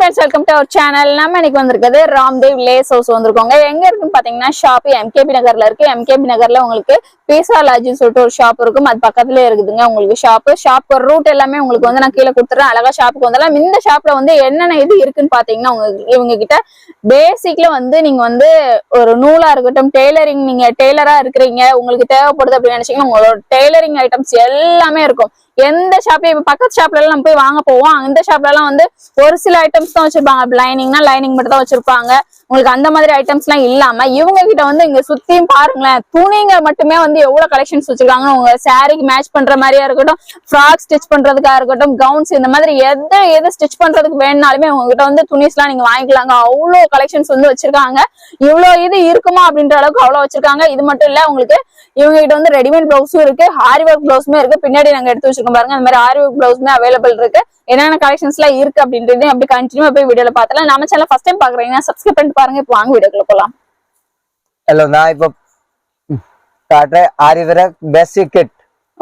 friends, welcome to our channel. நம்ம இன்னைக்கு வந்திருக்கிறது ராம்தேவ் லேஸ் ஹவுஸ் வந்திருக்கோங்க. எங்க இருக்குன்னு பாத்தீங்கன்னா ஷாப் எம்கேபி நகர்ல இருக்கு. எம்கேபி நகர்ல உங்களுக்கு பீஸா லாட்ஜ்னு சொல்லிட்டு ஒரு ஷாப் இருக்கும். அது பக்கத்துலயே இருக்குதுங்க உங்களுக்கு ஷாப் ரூட் எல்லாமே உங்களுக்கு வந்து நான் கீழே கொடுத்துறேன். அழகா ஷாப்புக்கு வந்தாலும் இந்த ஷாப்ல வந்து என்னென்ன இது இருக்குன்னு பாத்தீங்கன்னா இவங்க கிட்ட பேசிக்ல வந்து நீங்க வந்து ஒரு நூலா இருக்கட்டும், டெய்லரிங், நீங்க டெய்லரா இருக்கிறீங்க, உங்களுக்கு தேவைப்படுது அப்படின்னு நினைச்சீங்கன்னா உங்களோட டெய்லரிங் ஐட்டம்ஸ் எல்லாமே இருக்கும். எந்த ஷாப்ல இப்ப பக்கத்து ஷாப்ல எல்லாம் நம்ம போய் வாங்க போவோம், அந்த ஷாப்ல எல்லாம் வந்து ஒரு சில ஐட்டம்ஸ் தான் வச்சிருப்பாங்க. லைனிங்னா லைனிங் மட்டும் தான் வச்சிருப்பாங்க. உங்களுக்கு அந்த மாதிரி ஐட்டம்ஸ் எல்லாம் இல்லாம இவங்க கிட்ட வந்து இங்க சுத்தியும் பாருங்களேன், துணிங்க மட்டுமே வந்து எவ்வளவு கலெக்ஷன்ஸ் வச்சிருக்காங்க. உங்க சாரிக்கு மேட்ச் பண்ற மாதிரியா இருக்கட்டும், ஃப்ராக் ஸ்டிச் பண்றதுக்கா இருக்கட்டும், கவுன்ஸ், இந்த மாதிரி எது ஸ்டிச் பண்றதுக்கு வேணும்னாலுமே உங்ககிட்ட வந்து துணிஸ் எல்லாம் நீங்க வாங்கிக்கலாங்க. அவ்வளவு கலெக்ஷன்ஸ் வந்து வச்சிருக்காங்க. இவ்வளவு இது இருக்குமா அப்படின்ற அளவுக்கு அவ்வளவு வச்சிருக்காங்க. இது மட்டும் இல்ல, உங்களுக்கு இவங்க கிட்ட வந்து ரெடிமேட் பிளவுஸும் இருக்கு, ஆரி ஒர்க் பிளவுஸுமே இருக்கு. பின்னாடி நாங்க எடுத்து வச்சிருக்கோம் பாருங்க, அந்த மாதிரி ஆரி ஒர்க் பிளவுஸுமே அவைலபிள் இருக்கு. என்னென்ன கலெக்ஷன்ஸ் எல்லாம் இருக்கு அப்படின்றது அப்படி கண்டினியூ போய் வீடியோல பார்த்தலாம். நம்ம சேனல் ஃபர்ஸ்ட் டைம் பாக்குறீங்கன்னா சப்ஸ்கிரைப் பண்ணிட்டு பாருங்க. இப்போ வாங்க வீடியோக்குள்ள போலாம். ஹலோ, நான் இப்போ காட்டுறேன் ஆரி ஒர்க் பேசிக் கிட்.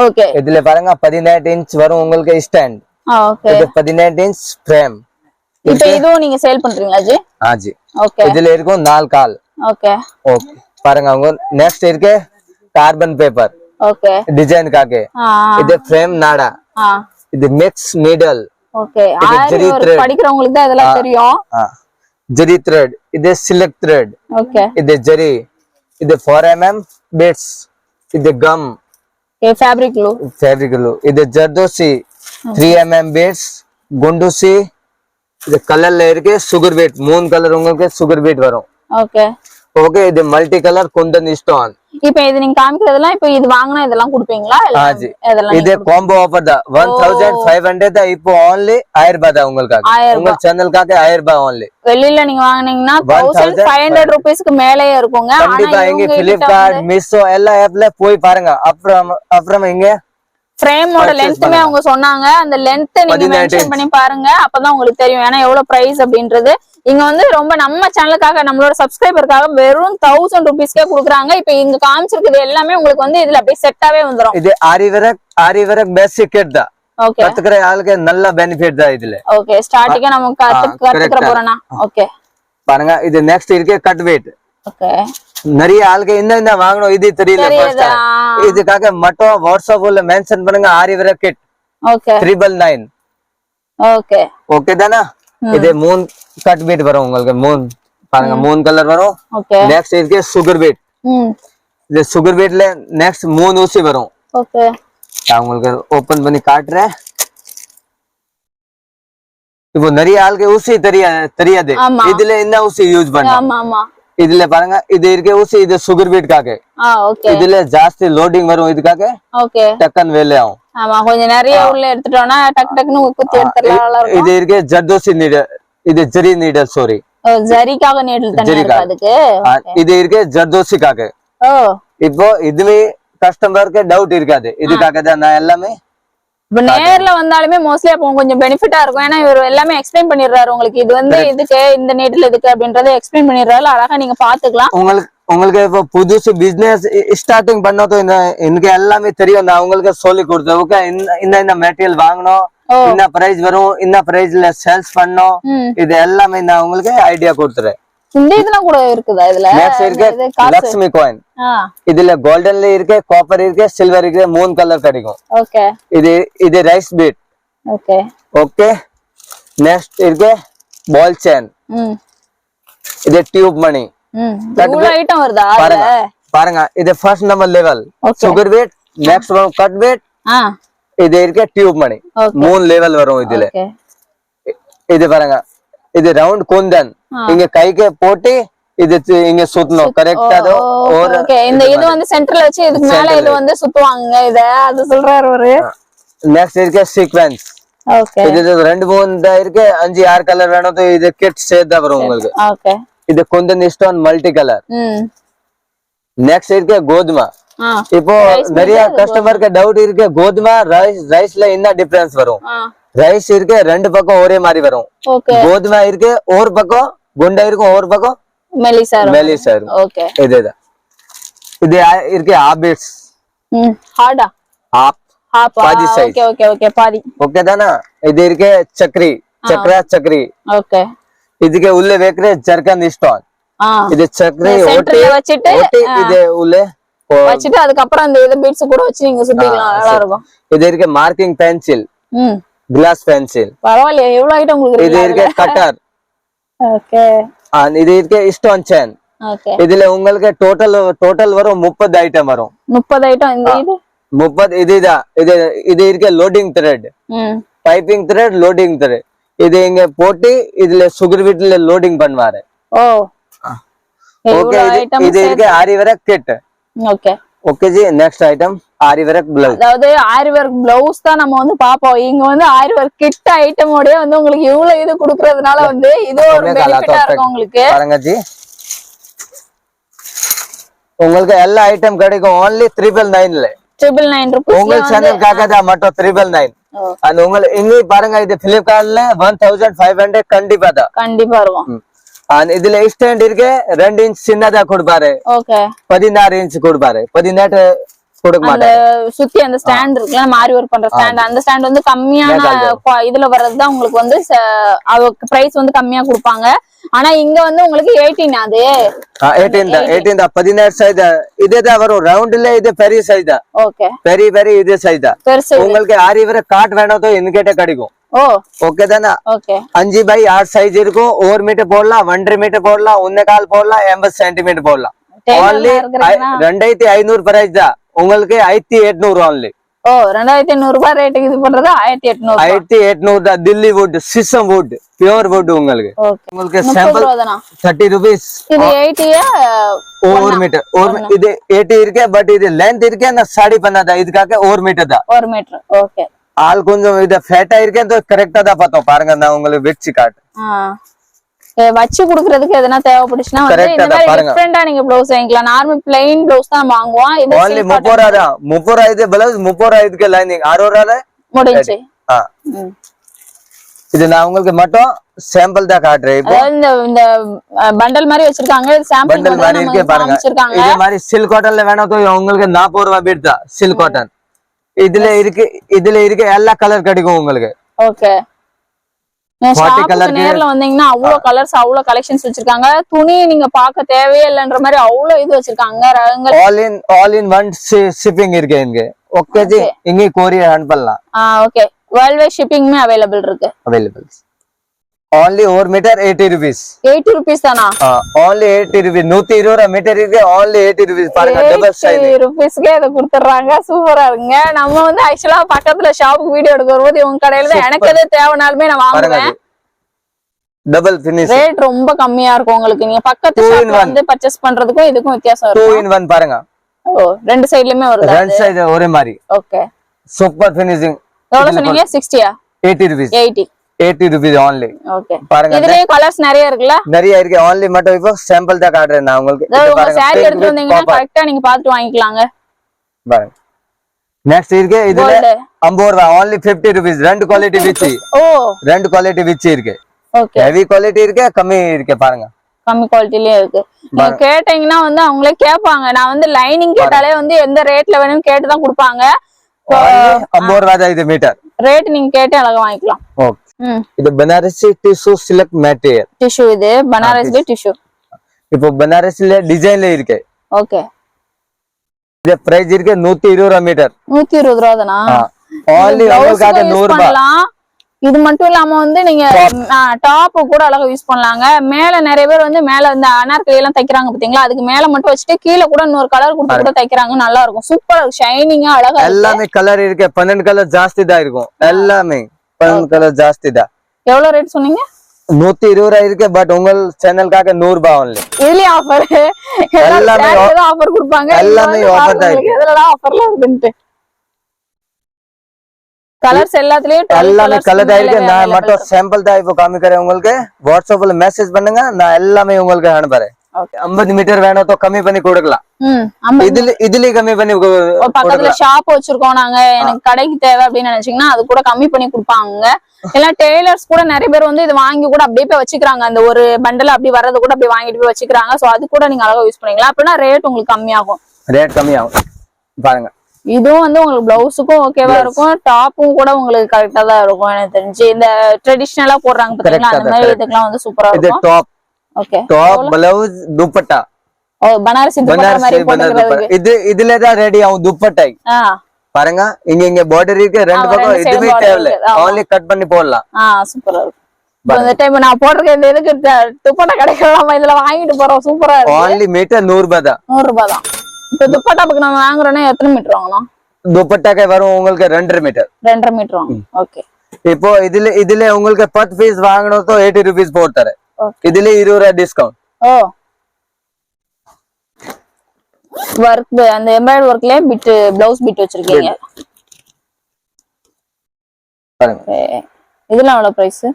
ஓகே, இதுல பாருங்க 18 இன்ச் வரும் உங்களுக்கு ஸ்டாண்ட். ஓகே, இது 18 இன்ச் ஃப்ரேம். இப்போ இதுவும் நீங்க சேல் பண்றீங்களா ஜி? ஜி. ஓகே, இதுல இருக்கும் 4 கால். ஓகே ஓகே, பாருங்க உங்க நெக்ஸ்ட் இருக்கு கார்பன் பேப்பர். ஓகே, டிசைன் காके இது ஃப்ரேம் நாடா. இது மிக்ஸ் நீடல். ஓகே, ஆரி ஒர்க் படிக்கிறவங்களுக்கு தான் இதெல்லாம் தெரியும். ஜரி த்ரெட், இது சில்க் த்ரெட். ஓகே, இது ஜரி, இது 4mm beads, இது கம். ஓகே, ஃபேப்ரிக் glue, இது ஜர்தோசி 3mm beads, குண்டுசி. இது கலர்ல இருக்கு சுகர் பீட், 3 கலர் உங்களுக்கு சுகர் பீட் வரும். ஓகே ஓகே, இது மல்டி கலர் குந்தன் ஸ்டோன். இப்போ இது நீங்க காமிக்கிறதெல்லாம் இப்போ இது வாங்குனா இதெல்லாம் கொடுப்பீங்களா? ஜி, இது காம்போ ஆஃபர் தான். 1500 தான். இப்போ only 1000 ரூபாய் தான் உங்களுக்கு. உங்க சேனலுக்காக 1000 ரூபாய் only. வெளியில நீங்க வாங்குனீங்கன்னா 1500 ரூபாய்க்கு மேலயே இருக்குங்க. கண்டிப்பா இங்க Flipkart, Meesho எல்லா ஆப்ல போய் பாருங்க. அப்புறம் இங்க ஃப்ரேமோட லென்த்துமே அவங்க சொன்னாங்க. அந்த லென்த் நீங்க மென்ஷன் பண்ணி பாருங்க, அப்பதான் உங்களுக்கு தெரியும் ஏன்னா எவ்வளவு பிரைஸ் அப்படின்றது. இங்க வந்து ரொம்ப நம்ம சேனலுக்காக, நம்மளோட சப்ஸ்கிரைபருக்காக வெறும் 1000 ரூபீஸ்க்கே குடுக்குறாங்க. இப்ப இங்க காமிச்சிருக்கிறது எல்லாமே உங்களுக்கு வந்து இதுல அப்படியே செட்டாவே வந்துரும். இது ஆரி ஒர்க் பேசிக் கிட் தான். ஓகே, கத்துக்கிற ஆளுக்கு நல்ல பெனிஃபிட் தான் இதுல. ஓகே, ஸ்டார்டிங்கா நம்ம கத்துக்கிற போறோம்னா. ஓகே, பாருங்க இது நெக்ஸ்ட் இருக்கு கட் வெயிட். ஓகே, நிறைய ஆளுக்கு இந்த வாங்கணும் இது தெரியல. இதுக்காக மட்டும் வாட்ஸ்அப்ல மென்ஷன் பண்ணுங்க aari work kit. Okay, 999. Okay okay தானா. இது 3 கட் பீட் வரும் உங்களுக்கு. 3 பாருங்க, 3 கலர் வரும். ஓகே, நெக்ஸ்ட் இருக்கு சுகர் பீட். இது சுகர் பீட்ல நெக்ஸ்ட் 3 ஊசி வரும். ஓகே, நான் உங்களுக்கு ஓபன் பண்ணி காட்டுறேன். இப்போ நிறைய ஆளுக்கு ஊசி தெரியாது. இதுல என்ன ஊசி யூஸ் பண்ணலாம்? ஆமா ஆமா, இதுல பாருங்க இது இருக்க ஊசி, இது சுகர் பீட் காக. ஓகே, இதுல ஜாஸ்தி லோடிங் வரும் இதுக்காக. ஓகே, டக்கன் வேலை ஆகும். ஆமா, கொஞ்சம் நிறைய உள்ள எடுத்துட்டோம்னா டக் டக்னு குத்தி எடுத்துறலாம். இது இருக்க ஜர்தோசி நீடல், இது ஜரி நீடல். சாரி, ஜரிக்காக நீடல் தனியா இருக்கு அதுக்கு. இது இருக்க ஜர்தோசி காக. ஓ, இப்போ இதுவே கஸ்டமருக்கு டவுட் இருக்காது. இதுக்காக தான் நான் எல்லாமே இப்ப நேர்ல வந்தாலுமே மோஸ்ட்லி அப்போ கொஞ்சம் பெனிஃபிட்டா இருக்கும். ஏன்னா இவர் எல்லாமே எக்ஸ்பிளைன் பண்ணிடுறாரு உங்களுக்கு. இது வந்து இதுக்கு இந்த நீட்ல இதுக்கு அப்படின்றத எக்ஸ்பிளைன் பண்ணிடுறாரு. அழகா நீங்க பாத்துக்கலாம். உங்களுக்கு இப்போ புதுசு பிசினஸ் ஸ்டார்டிங் பண்ணதும் எனக்கு எல்லாமே தெரியும். நான் உங்களுக்கு சொல்லி கொடுத்தேன். இந்த மெட்டீரியல் வாங்கணும், என்ன பிரைஸ் வரும், என்ன பிரைஸ்ல சேல்ஸ் பண்ணணும், இது எல்லாமே நான் உங்களுக்கு ஐடியா கொடுத்துறேன். இந்த இதெல்லாம் கூட இருக்குதா இதுல? லக்ஷ்மி காயின். இதுல கோல்டன்ல இருக்கு, காப்பர் இருக்கு, சில்வர் இருக்கு. 3 கலர் கிடைக்கும். ஓகே, இது rice bead. Okay okay, next இருக்கு பால் செயின். இது டியூப் மணி. இவ்வளவு ஐட்டம் வருதா? பாருங்க, இது first number level sugar beat, next வரும் கட் பீட். இது இருக்கு டியூப் மணி. 3 லெவல் வரும் இதுல. இது பாருங்க, இது ரவுண்ட் குந்தன். இங்க கைக்கு போட்டு இது இங்க சுத்தணும் கரெக்ட்டா. ஓகே, இந்த இது வந்து சென்டர்ல வச்சு இதுக்கு மேல இது வந்து சுத்துவாங்க. இத அது சொல்றாரு ஒரு. நெக்ஸ்ட் இருக்கு சீக்வென்ஸ். ஓகே, இது 2 3 இருக்கு, 5 6 கலர் வேணும். இது கிட் சேதா வரும் உங்களுக்கு. ஓகே, இது Kundan stone multi colour. Next இருக்கு கோதுமை. இப்போ நிறைய கஸ்டமருக்கு டவுட் இருக்கு, கோதுமை ரைஸ்ல என்ன டிஃபரன்ஸ் வரும்? ரைஸ் இருக்கு 2 பக்கம் ஒரே மாதிரி வரும். கோதுமை இருக்கு ஒரு பக்கம் குண்டா இருக்கும், ஒரு பக்கம் மெலிசா இருக்கும். ஓகே, இதுதான். இது இருக்கு half beats. ஹார்டா half பாதி சைஸ். ஓகே ஓகே ஓகே, பாதி. ஓகே தானா. இது இருக்கு சக்கரி. ಚಕ್ರ ಚಕ್ರಿ ஓகே ಇದಕ್ಕೆ ಉಲ್ಲೆ ಬೇಕ್ರೆ ಜರ್ಕನ್ ಸ್ಟೋನ್ இது சக்கரை ஓட்டி வச்சிட்டு இது உள்ள வச்சிட்டு அதுக்கு அப்புறம் அந்த இது பீட்ஸ் கூட வச்சு நீங்க சுத்திக்கலாம் நல்லா இருக்கும் இது இருக்க மார்க்கிங் பென்சில் கிளாஸ் பென்சில் பரவாயில்லை எவ்வளவு ஐட்டம் உங்களுக்கு இது இருக்க கட்டர் ஓகே இது இருக்க ஸ்டோன் செயின் ஓகே இதுல உங்களுக்கு டோட்டல் வரும் 30 ஐட்டம் வரும் 30 ஐட்டம் இந்த இது 30 இதுதான் இது இருக்க loading thread piping thread loading thread இது இங்க போட்டு இதுல சுகர் வீட்ல லோடிங் பண்ணுவாரு ஓ ஓகே இது இருக்க aari work kit okay okay ஜி next item aari work blouse அதாவது ஆரி வர்க் ப்ளவுஸ் தான் நம்ம வந்து பாப்போம் இங்க வந்து ஆரி வர்க் கிட் ஐட்டமோட வந்து உங்களுக்கு இவ்வளவு இது குடுக்குறதுனால வந்து இது ஒரு பெனிஃபிட்டா இருக்கும் உங்களுக்கு பாருங்க ஜி உங்களுக்கு எல்லா ஐட்டம் கிடைக்கும் only 999 ல 999 ரூபாய் உங்க சேனலுக்காக தான் மட்டும் 999 and உங்களுக்கு இங்க பாருங்க இது Flipkartல 1500 கண்டிப்பா இருக்கும் and இதுல ஸ்டாண்ட் இருக்கு 2 இன்ச் சின்னதா கொடுப்பாரு ஓகே 16 இன்ச் கொடுப்பாரு 18 கொடுக்க மாட்டாரு சுத்தி அந்த ஸ்டாண்ட் இருக்குல மாரி வர்க் பண்ற ஸ்டாண்ட் அந்த ஸ்டாண்ட் வந்து கம்மியான இதுல வர்றது தான் உங்களுக்கு வந்து பிரைஸ் வந்து கம்மியா கொடுப்பாங்க ஆனா இங்க வந்து உங்களுக்கு 18 அது 18 தான் 16 சைஸ் இதே தான் வரும் ரவுண்ட்ல இது பெரிய சைஸ் தான் ஓகே பெரிய இதே சைஸ் தான் உங்களுக்கு ஆரி வர்க் காட் வேணும் तो इनके கிடைக்கும் ஓ ஓகே தானா ஓகே 5 by 8 சைஸ் இருக்கும் 1 மீட்டர் போடலாம் 1.5 மீட்டர் போடலாம் 1.25 போடலாம் 80 சென்டிமீட்டர் போடலாம் only 2500 பிரைஸ் தான் உங்களுக்கு 1800 only ஓ 2500 ரூபாய் ரேட்டுக்கு இது பண்றது 1800 தான் தில்லி wood sheesham wood pure wood உங்களுக்கு சாம்பிள் 30 rupees இது 80 1 மீட்டர் இது 80 இருக்கு பட் இது லெந்த் இருக்கு ना 15.5 தான் இதுக்காக 1 மீட்டர் தான் 1 மீட்டர் ஓகே ஆள் கொஞ்சம் இத ஃபேட்டா இருக்கேன் तो கரெக்ட்டா தான் பார்த்தோம் பாருங்க நான் உங்களுக்கு வெச்சி காட்டு வச்சு குடுக்குறதுக்கு எதனா தேவைப்படுச்சுனா வந்து இந்த மாதிரி டிஃபரண்டா நீங்க ப்ளவுஸ் வாங்கிக்கலாம் நார்மல் plain ப்ளவுஸ் தான் வாங்குவோம் இது only 30 தான் 30 இது ப்ளவுஸ் 30 இதுக்கு லைனிங் 60 முடிஞ்சு இது நான் உங்களுக்கு மட்டும் சாம்பிள் தான் காட்றேன் இப்போ இந்த பண்டல் மாதிரி வச்சிருக்காங்க இது சாம்பிள் பண்டல் மாதிரி இருக்கே பாருங்க இது மாதிரி சில்க் காட்டன்ல வேணும் तो உங்களுக்கு 40 ரூபாய் பீட்தா சில்க் காட்டன் இதுல இருக்கு எல்லா கலர் கிடைக்கும் உங்களுக்கு ஓகே நேர்ல வந்தீங்கன்னா அவ்வளவு கலர்ஸ் அவ்வளவு கலெக்ஷன்ஸ் வச்சிருக்காங்க துணி நீங்க பார்க்க தேவையே இல்லன்ற மாதிரி அவ்வளவு இது வச்சிருக்காங்க ஆல் இன் ஒன் ஷிப்பிங் இருக்கு இங்க ஓகே ஜி இங்க கொரியர் அனுப்பலாம் ஓகே வேர்ல்ட் வைட் ஷிப்பிங்மே அவேலபிள் இருக்கு only 1 meter 80 rupees 80 rupees தானா only 80 rupees 120 மீட்டர் இருக்கு only 80 rupees பாருங்க டபுள் சைஸ் 80 rupeesக்கு இத கொடுத்துறாங்க சூப்பரா இருக்குங்க நம்ம வந்து एक्चुअली பக்கத்துல ஷாப்புக்கு வீடியோ எடுக்க வரும்போது உங்க கடையில தான் எனக்கு எது தேவனாலுமே நான் வாங்குவேன் டபுள் ஃபினிஷ் ரேட் ரொம்ப கம்மியா இருக்கும் உங்களுக்கு நீங்க பக்கத்து ஷாப்ல வந்து பர்சேஸ் பண்றதுக்கும் இதுக்கும் வித்தியாசம் இருக்கும் 2 in 1 பாருங்க ஓ ரெண்டு சைடுலயுமே வருது ரெண்டு சைடு ஒரே மாதிரி ஓகே சூப்பர் ஃபினிஷிங் எவ்வளவு சொன்னீங்க 60 80 rupees 80 rupees only ஓகே பாருங்க இதுலயே கலர்ஸ் நிறைய இருக்குல நிறைய இருக்கு only மட்டும் இப்போ சாம்பிள் தான் காட்றேன் நான் உங்களுக்கு உங்க சாரி எடுத்து வந்தீங்கன்னா கரெக்ட்டா நீங்க பார்த்து வாங்கிக்கலாங்க பாருங்க நெக்ஸ்ட் இருக்கு இதுல 50 ரூபாய் only 50 rupees ரெண்டு குவாலிட்டி விச்சி ஓ ரெண்டு குவாலிட்டி விச்சி இருக்கு ஓகே ஹெவி குவாலிட்டி இருக்கு கம்மி இருக்கு பாருங்க கம்மி குவாலிட்டிலயே இருக்கு நீங்க கேட்டீங்கன்னா வந்து அவங்களே கேட்பாங்க நான் வந்து லைனிங் கேட்டாலே வந்து எந்த ரேட்ல வேணும் கேட்டு தான் கொடுப்பாங்க 50 ரூபாய் தான் இது மீட்டர் ரேட் நீங்க கேட்டு அழகா வாங்கிக்கலாம் ஓகே இது Banarasi tissue silk material tissue இது பனாரசி டிஷ்யூ இப்போ பனாரசில டிசைன்ல இருக்கு ஓகே இது பிரைஸ் இருக்கு 120 ரூபாய் மீட்டர் 120 ரூபாய் தானா only உங்களுக்கு 100 ரூபாய் இது மட்டும் இல்லாம வந்து நீங்க டாப் கூட அழகா யூஸ் பண்ணலாங்க மேல நிறைய பேர் வந்து மேல இந்த அனார்கலி எல்லாம் தைக்கிறாங்க பாத்தீங்களா அதுக்கு மேல மட்டும் வச்சுட்டு கீழே கூட இன்னொரு கலர் கொடுத்து கூட தைக்கிறாங்க நல்லா இருக்கும் சூப்பரா ஷைனிங்கா அழகா எல்லாமே கலர் இருக்கு 12 கலர் ஜாஸ்தி தான் இருக்கும் எல்லாமே 12 கலர் ஜாஸ்தி தான் எவ்வளவு ரேட் சொன்னீங்க 120 ரூபாய் இருக்கு பட் உங்க சேனலுக்காக 100 ரூபாய் only இதுலயே ஆஃபர் எல்லாமே ஆஃபர் கொடுப்பாங்க எல்லாமே ஆஃபர் தான் இருக்கு இதெல்லாம் ஆஃபர்ல இருக்குன்னு கலர்ஸ் எல்லாமே கலர் தான் இருக்கு நான் மட்டும் சாம்பிள் தான் இப்போ காமிக்கிறேன் உங்களுக்கு வாட்ஸ்அப்ல மெசேஜ் பண்ணுங்க நான் எல்லாமே உங்களுக்கு அனுப்புறேன் 50 மீட்டர் வேணும் तो கம்மி பண்ணி கொடுக்கலாம் இதுல கம்மி பண்ணி பக்கத்துல ஷாப் வச்சிருக்கோம் நாங்க எனக்கு கடைக்கு தேவை அப்படின்னு நினைச்சீங்கன்னா அது கூட கம்மி பண்ணி கொடுப்பாங்க எல்லாம் டெய்லர்ஸ் கூட நிறைய பேர் வந்து இது வாங்கி கூட அப்படியே போய் வச்சுக்கிறாங்க அந்த ஒரு பண்டல் அப்படி வர்றது கூட அப்படி வாங்கிட்டு போய் வச்சுக்கிறாங்க சோ அது கூட நீங்க அழகா யூஸ் பண்ணீங்களா அப்படின்னா ரேட் உங்களுக்கு கம்மியாகும் ரேட் கம்மியாகும் பாருங்க இதுவும் வந்து உங்களுக்கு பிளவுஸுக்கும் ஓகேவா இருக்கும், டாப்பும் கூட உங்களுக்கு கரெக்டா தான் இருக்கும் எனக்கு தெரிஞ்சு. இந்த ட்ரெடிஷனலா போடுறாங்க பாத்தீங்களா அந்த மாதிரி இதுக்கெல்லாம் வந்து சூப்பரா இருக்கும். இது top. Okay. Top blouse dupatta. ஓ பனாரசி துப்பட்டா மாதிரி போட்டுக்கிறதுக்கு. இதுல தான் ரெடி ஆகும் துப்பட்டை. பாருங்க இங்க பார்டர் இருக்கு, ரெண்டு பக்கம் இதுவே தேவையில்ல, only கட் பண்ணி போடலாம். சூப்பரா இருக்கும். இந்த டைம் நான் போட்டிருக்க இந்த இதுக்கு துப்பட்டா கிடைக்கலாம், இதுல வாங்கிட்டு போறோம். சூப்பரா இருக்கு. only மீட்டர் 100 ரூபாய் தான். 100 ரூபாய் தான். இப்போ துப்பட்டாக்கு நம்ம வாங்குறோம்னா எத்தனை மீட்டர் வாங்கணும்? துப்பட்டாக்கு வரும் உங்களுக்கு 2.5 மீட்டர். 2.5 மீட்டர் வாங்க. ஓகே. இப்போ இதுல உங்களுக்கு 10 பீஸ் வாங்கணும் तो 80 rupees போட்டாரு. இதுல 20 ரூபாய் டிஸ்கவுண்ட். ஓ வர்க் அந்த எம்ப்ராய்டரி வர்க்லயே பிட் ப்ளவுஸ் பிட் வச்சிருக்கீங்க. பாருங்க இதெல்லாம் எவ்வளவு பிரைஸ்?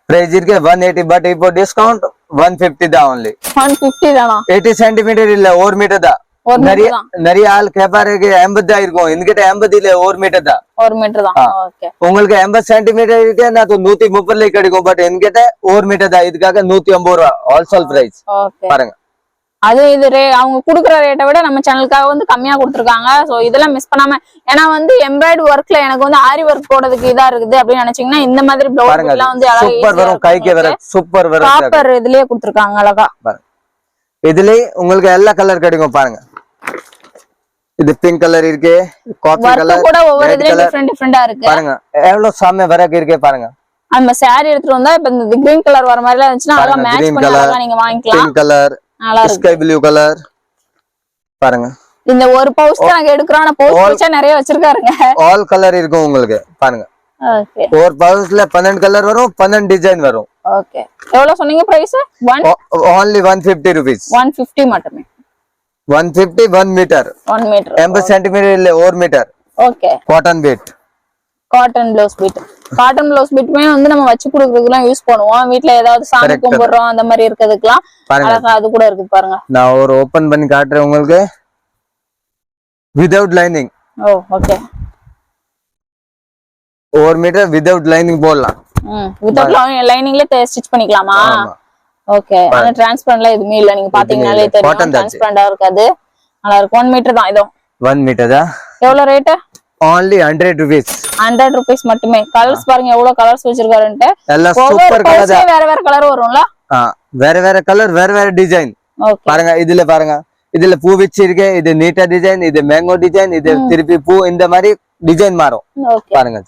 பிரைஸ் இருக்கு 180 பட் இப்போ டிஸ்கவுண்ட் 150 தான் only. 150 தானா? 80 சென்டிமீட்டர் இல்ல 1 மீட்டர் தான். நிறைய ஆள் கேப்பாரு 80 தான் இருக்கும், என்கிட்ட 80 இல்ல 1 மீட்டர் தான். 1 மீட்டர் தான். ஓகே. உங்களுக்கு 80 சென்டிமீட்டர் இருக்கு நான் तो 130 கிடைக்கும், பட் என்கிட்ட 1 மீட்டர் தான், இதுக்காக 150 ரூபாய் ஹோல்சேல் பிரைஸ். பாருங்க அது இது அவங்க குடுக்குற ரேட்டை விட நம்ம சேனலுக்காக வந்து கம்மியா கொடுத்துருக்காங்க. சோ இதெல்லாம் மிஸ் பண்ணாம, ஏன்னா வந்து எம்ப்ராய்டரி ஒர்க்ல எனக்கு வந்து ஆரி ஒர்க் போடுறதுக்கு இதா இருக்குது அப்படின்னு நினைச்சீங்கன்னா இந்த மாதிரி பிளவுஸ் எல்லாம் வந்து சூப்பர் வரும், கைக்கு வர சூப்பர் வரும். காப்பர் இதுலயே கொடுத்துருக்காங்க அழகா. இதுலயே உங்களுக்கு எல்லா கலர் கிடைக்கும். பாருங்க இது பிங்க் கலர் இருக்கு, காபி கலர் கூட ஒவ்வொரு இதுலயும் டிஃபரெண்டா இருக்கு. பாருங்க எவ்வளவு சாமே வரக்கு இருக்கு. பாருங்க நம்ம saree எடுத்துட்டு வந்தா இப்ப இந்த கிரீன் கலர் வர மாதிரி இருந்துச்சுன்னா அழகா மேட்ச் பண்ணி அழகா நீங்க வாங்கிக்கலாம். Pink colour, sky blue colour. பாருங்க இந்த ஒரு பவுச் தான் நாங்க எடுக்கறோம், ஆனா பவுச் பவுச்சா நிறைய வச்சிருக்காருங்க. ஆல் கலர் இருக்கும் உங்களுக்கு. பாருங்க ஓகே. ஒரு பவுச்ல 12 கலர் வரும், 12 டிசைன் வரும். ஓகே. எவ்வளவு சொன்னீங்க பிரைஸ்? only 150 rupees. 150 மட்டுமே. 150 1 மீட்டர். 1 மீட்டர் 80 சென்டிமீட்டர் இல்ல 1 metre. Okay. Cotton bit. Cotton blouse bit. Cotton blouse பீட்மே வந்து நம்ம வச்சு குடுக்குறதுக்குலாம் யூஸ் பண்ணுவோம். வீட்ல ஏதாவது சாமி கும்பிடுறோம் அந்த மாதிரி இருக்கிறதுக்குலாம் அழகா அது கூட இருக்கு. பாருங்க நான் ஒரு ஓபன் பண்ணி காட்டுறேன் உங்களுக்கு. Without lining. ஓ ஓகே. 1 மீட்டர் வித்அவுட் லைனிங் போடலாம். வித்அவுட் லைனிங்ல ஸ்டிட்ச் பண்ணிக்கலாமா? ஓகே. ஆனா டிரான்ஸ்பரன்ட்ல எதுவுமே இல்ல, நீங்க பாத்தீங்கனாலே தெரியும் டிரான்ஸ்பரண்டா இருக்காது. நல்லா இருக்கு. 1 மீட்டர் தான். இதோ 1 மீட்டர் தான். எவ்வளவு ரேட்? only 100 rupees. 100 rupees மட்டுமே. கலர்ஸ் பாருங்க எவ்வளவு கலர்ஸ் வச்சிருக்காருன்னு. எல்லாம் சூப்பர் கலர் தான். வேற வேற கலர் வரும்ல? வேற வேற கலர், வேற வேற டிசைன். பாருங்க இதுல பாருங்க, இதுல பூ வச்சிருக்கு, இது நீட்டா டிசைன், இது மேங்கோ டிசைன், இது திருப்பி பூ, இந்த மாதிரி டிசைன் மாறும். பாருங்க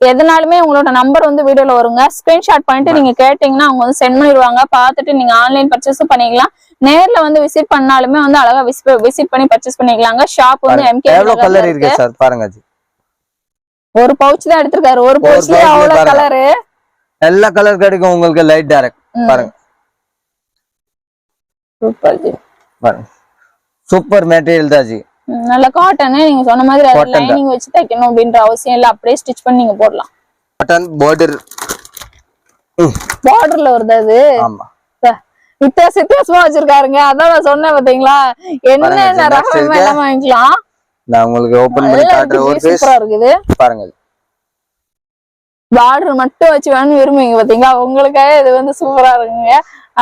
எதனாலுமே உங்களோட நம்பர் வந்து வீடியோல வருங்க. ஸ்கிரீன்ஷாட் பண்ணிட்டு நீங்க கேட்டீங்கன்னா அவங்க வந்து சென்ட் பண்ணிடுவாங்க. பார்த்துட்டு நீங்க ஆன்லைன் பர்ச்சேஸ் பண்ணிக்கலாம். நேர்ல வந்து விசிட் பண்ணாலுமே வந்து அழகா விசிட் பண்ணி பர்ச்சேஸ் பண்ணிக்கலாங்க. ஷாப் வந்து எம்கே. எவ்வளவு கலர் இருக்கு சார்? பாருங்க ஒரு பவுச் தான் எடுத்திருக்காரு. ஒரு பவுச்ல அவ்வளவு கலர், எல்லா கலர் கிடைக்கும் உங்களுக்கு. Light dark. பாருங்க சூப்பர் ஜி. பாருங்க சூப்பர் மெட்டீரியல் தான் ஜி. நல்ல காட்டன். நீங்க சொன்ன மாதிரி லைனிங் வச்சு தைக்கணும் அப்படின்ற அவசியம் இல்ல, அப்படியே ஸ்டிட்ச் பண்ணி நீங்க போடலாம். காட்டன் பார்டர்ல வருது அது. ஆமா வித்தியாசமா வச்சிருக்காருங்க. அதான் நான் சொன்னேன் பாத்தீங்களா, என்ன ரகமே எல்லாம் வாங்கிக்கலாம். நான் உங்களுக்கு ஓபன் பண்ணி காட்டுறேன். ஒரு பீஸ் சூப்பரா இருக்குது. பாருங்க பார்டர் மட்டும் வச்சு வேணும் விரும்புவீங்க பாத்தீங்களா, உங்களுக்காக இது வந்து சூப்பரா இருக்குங்க.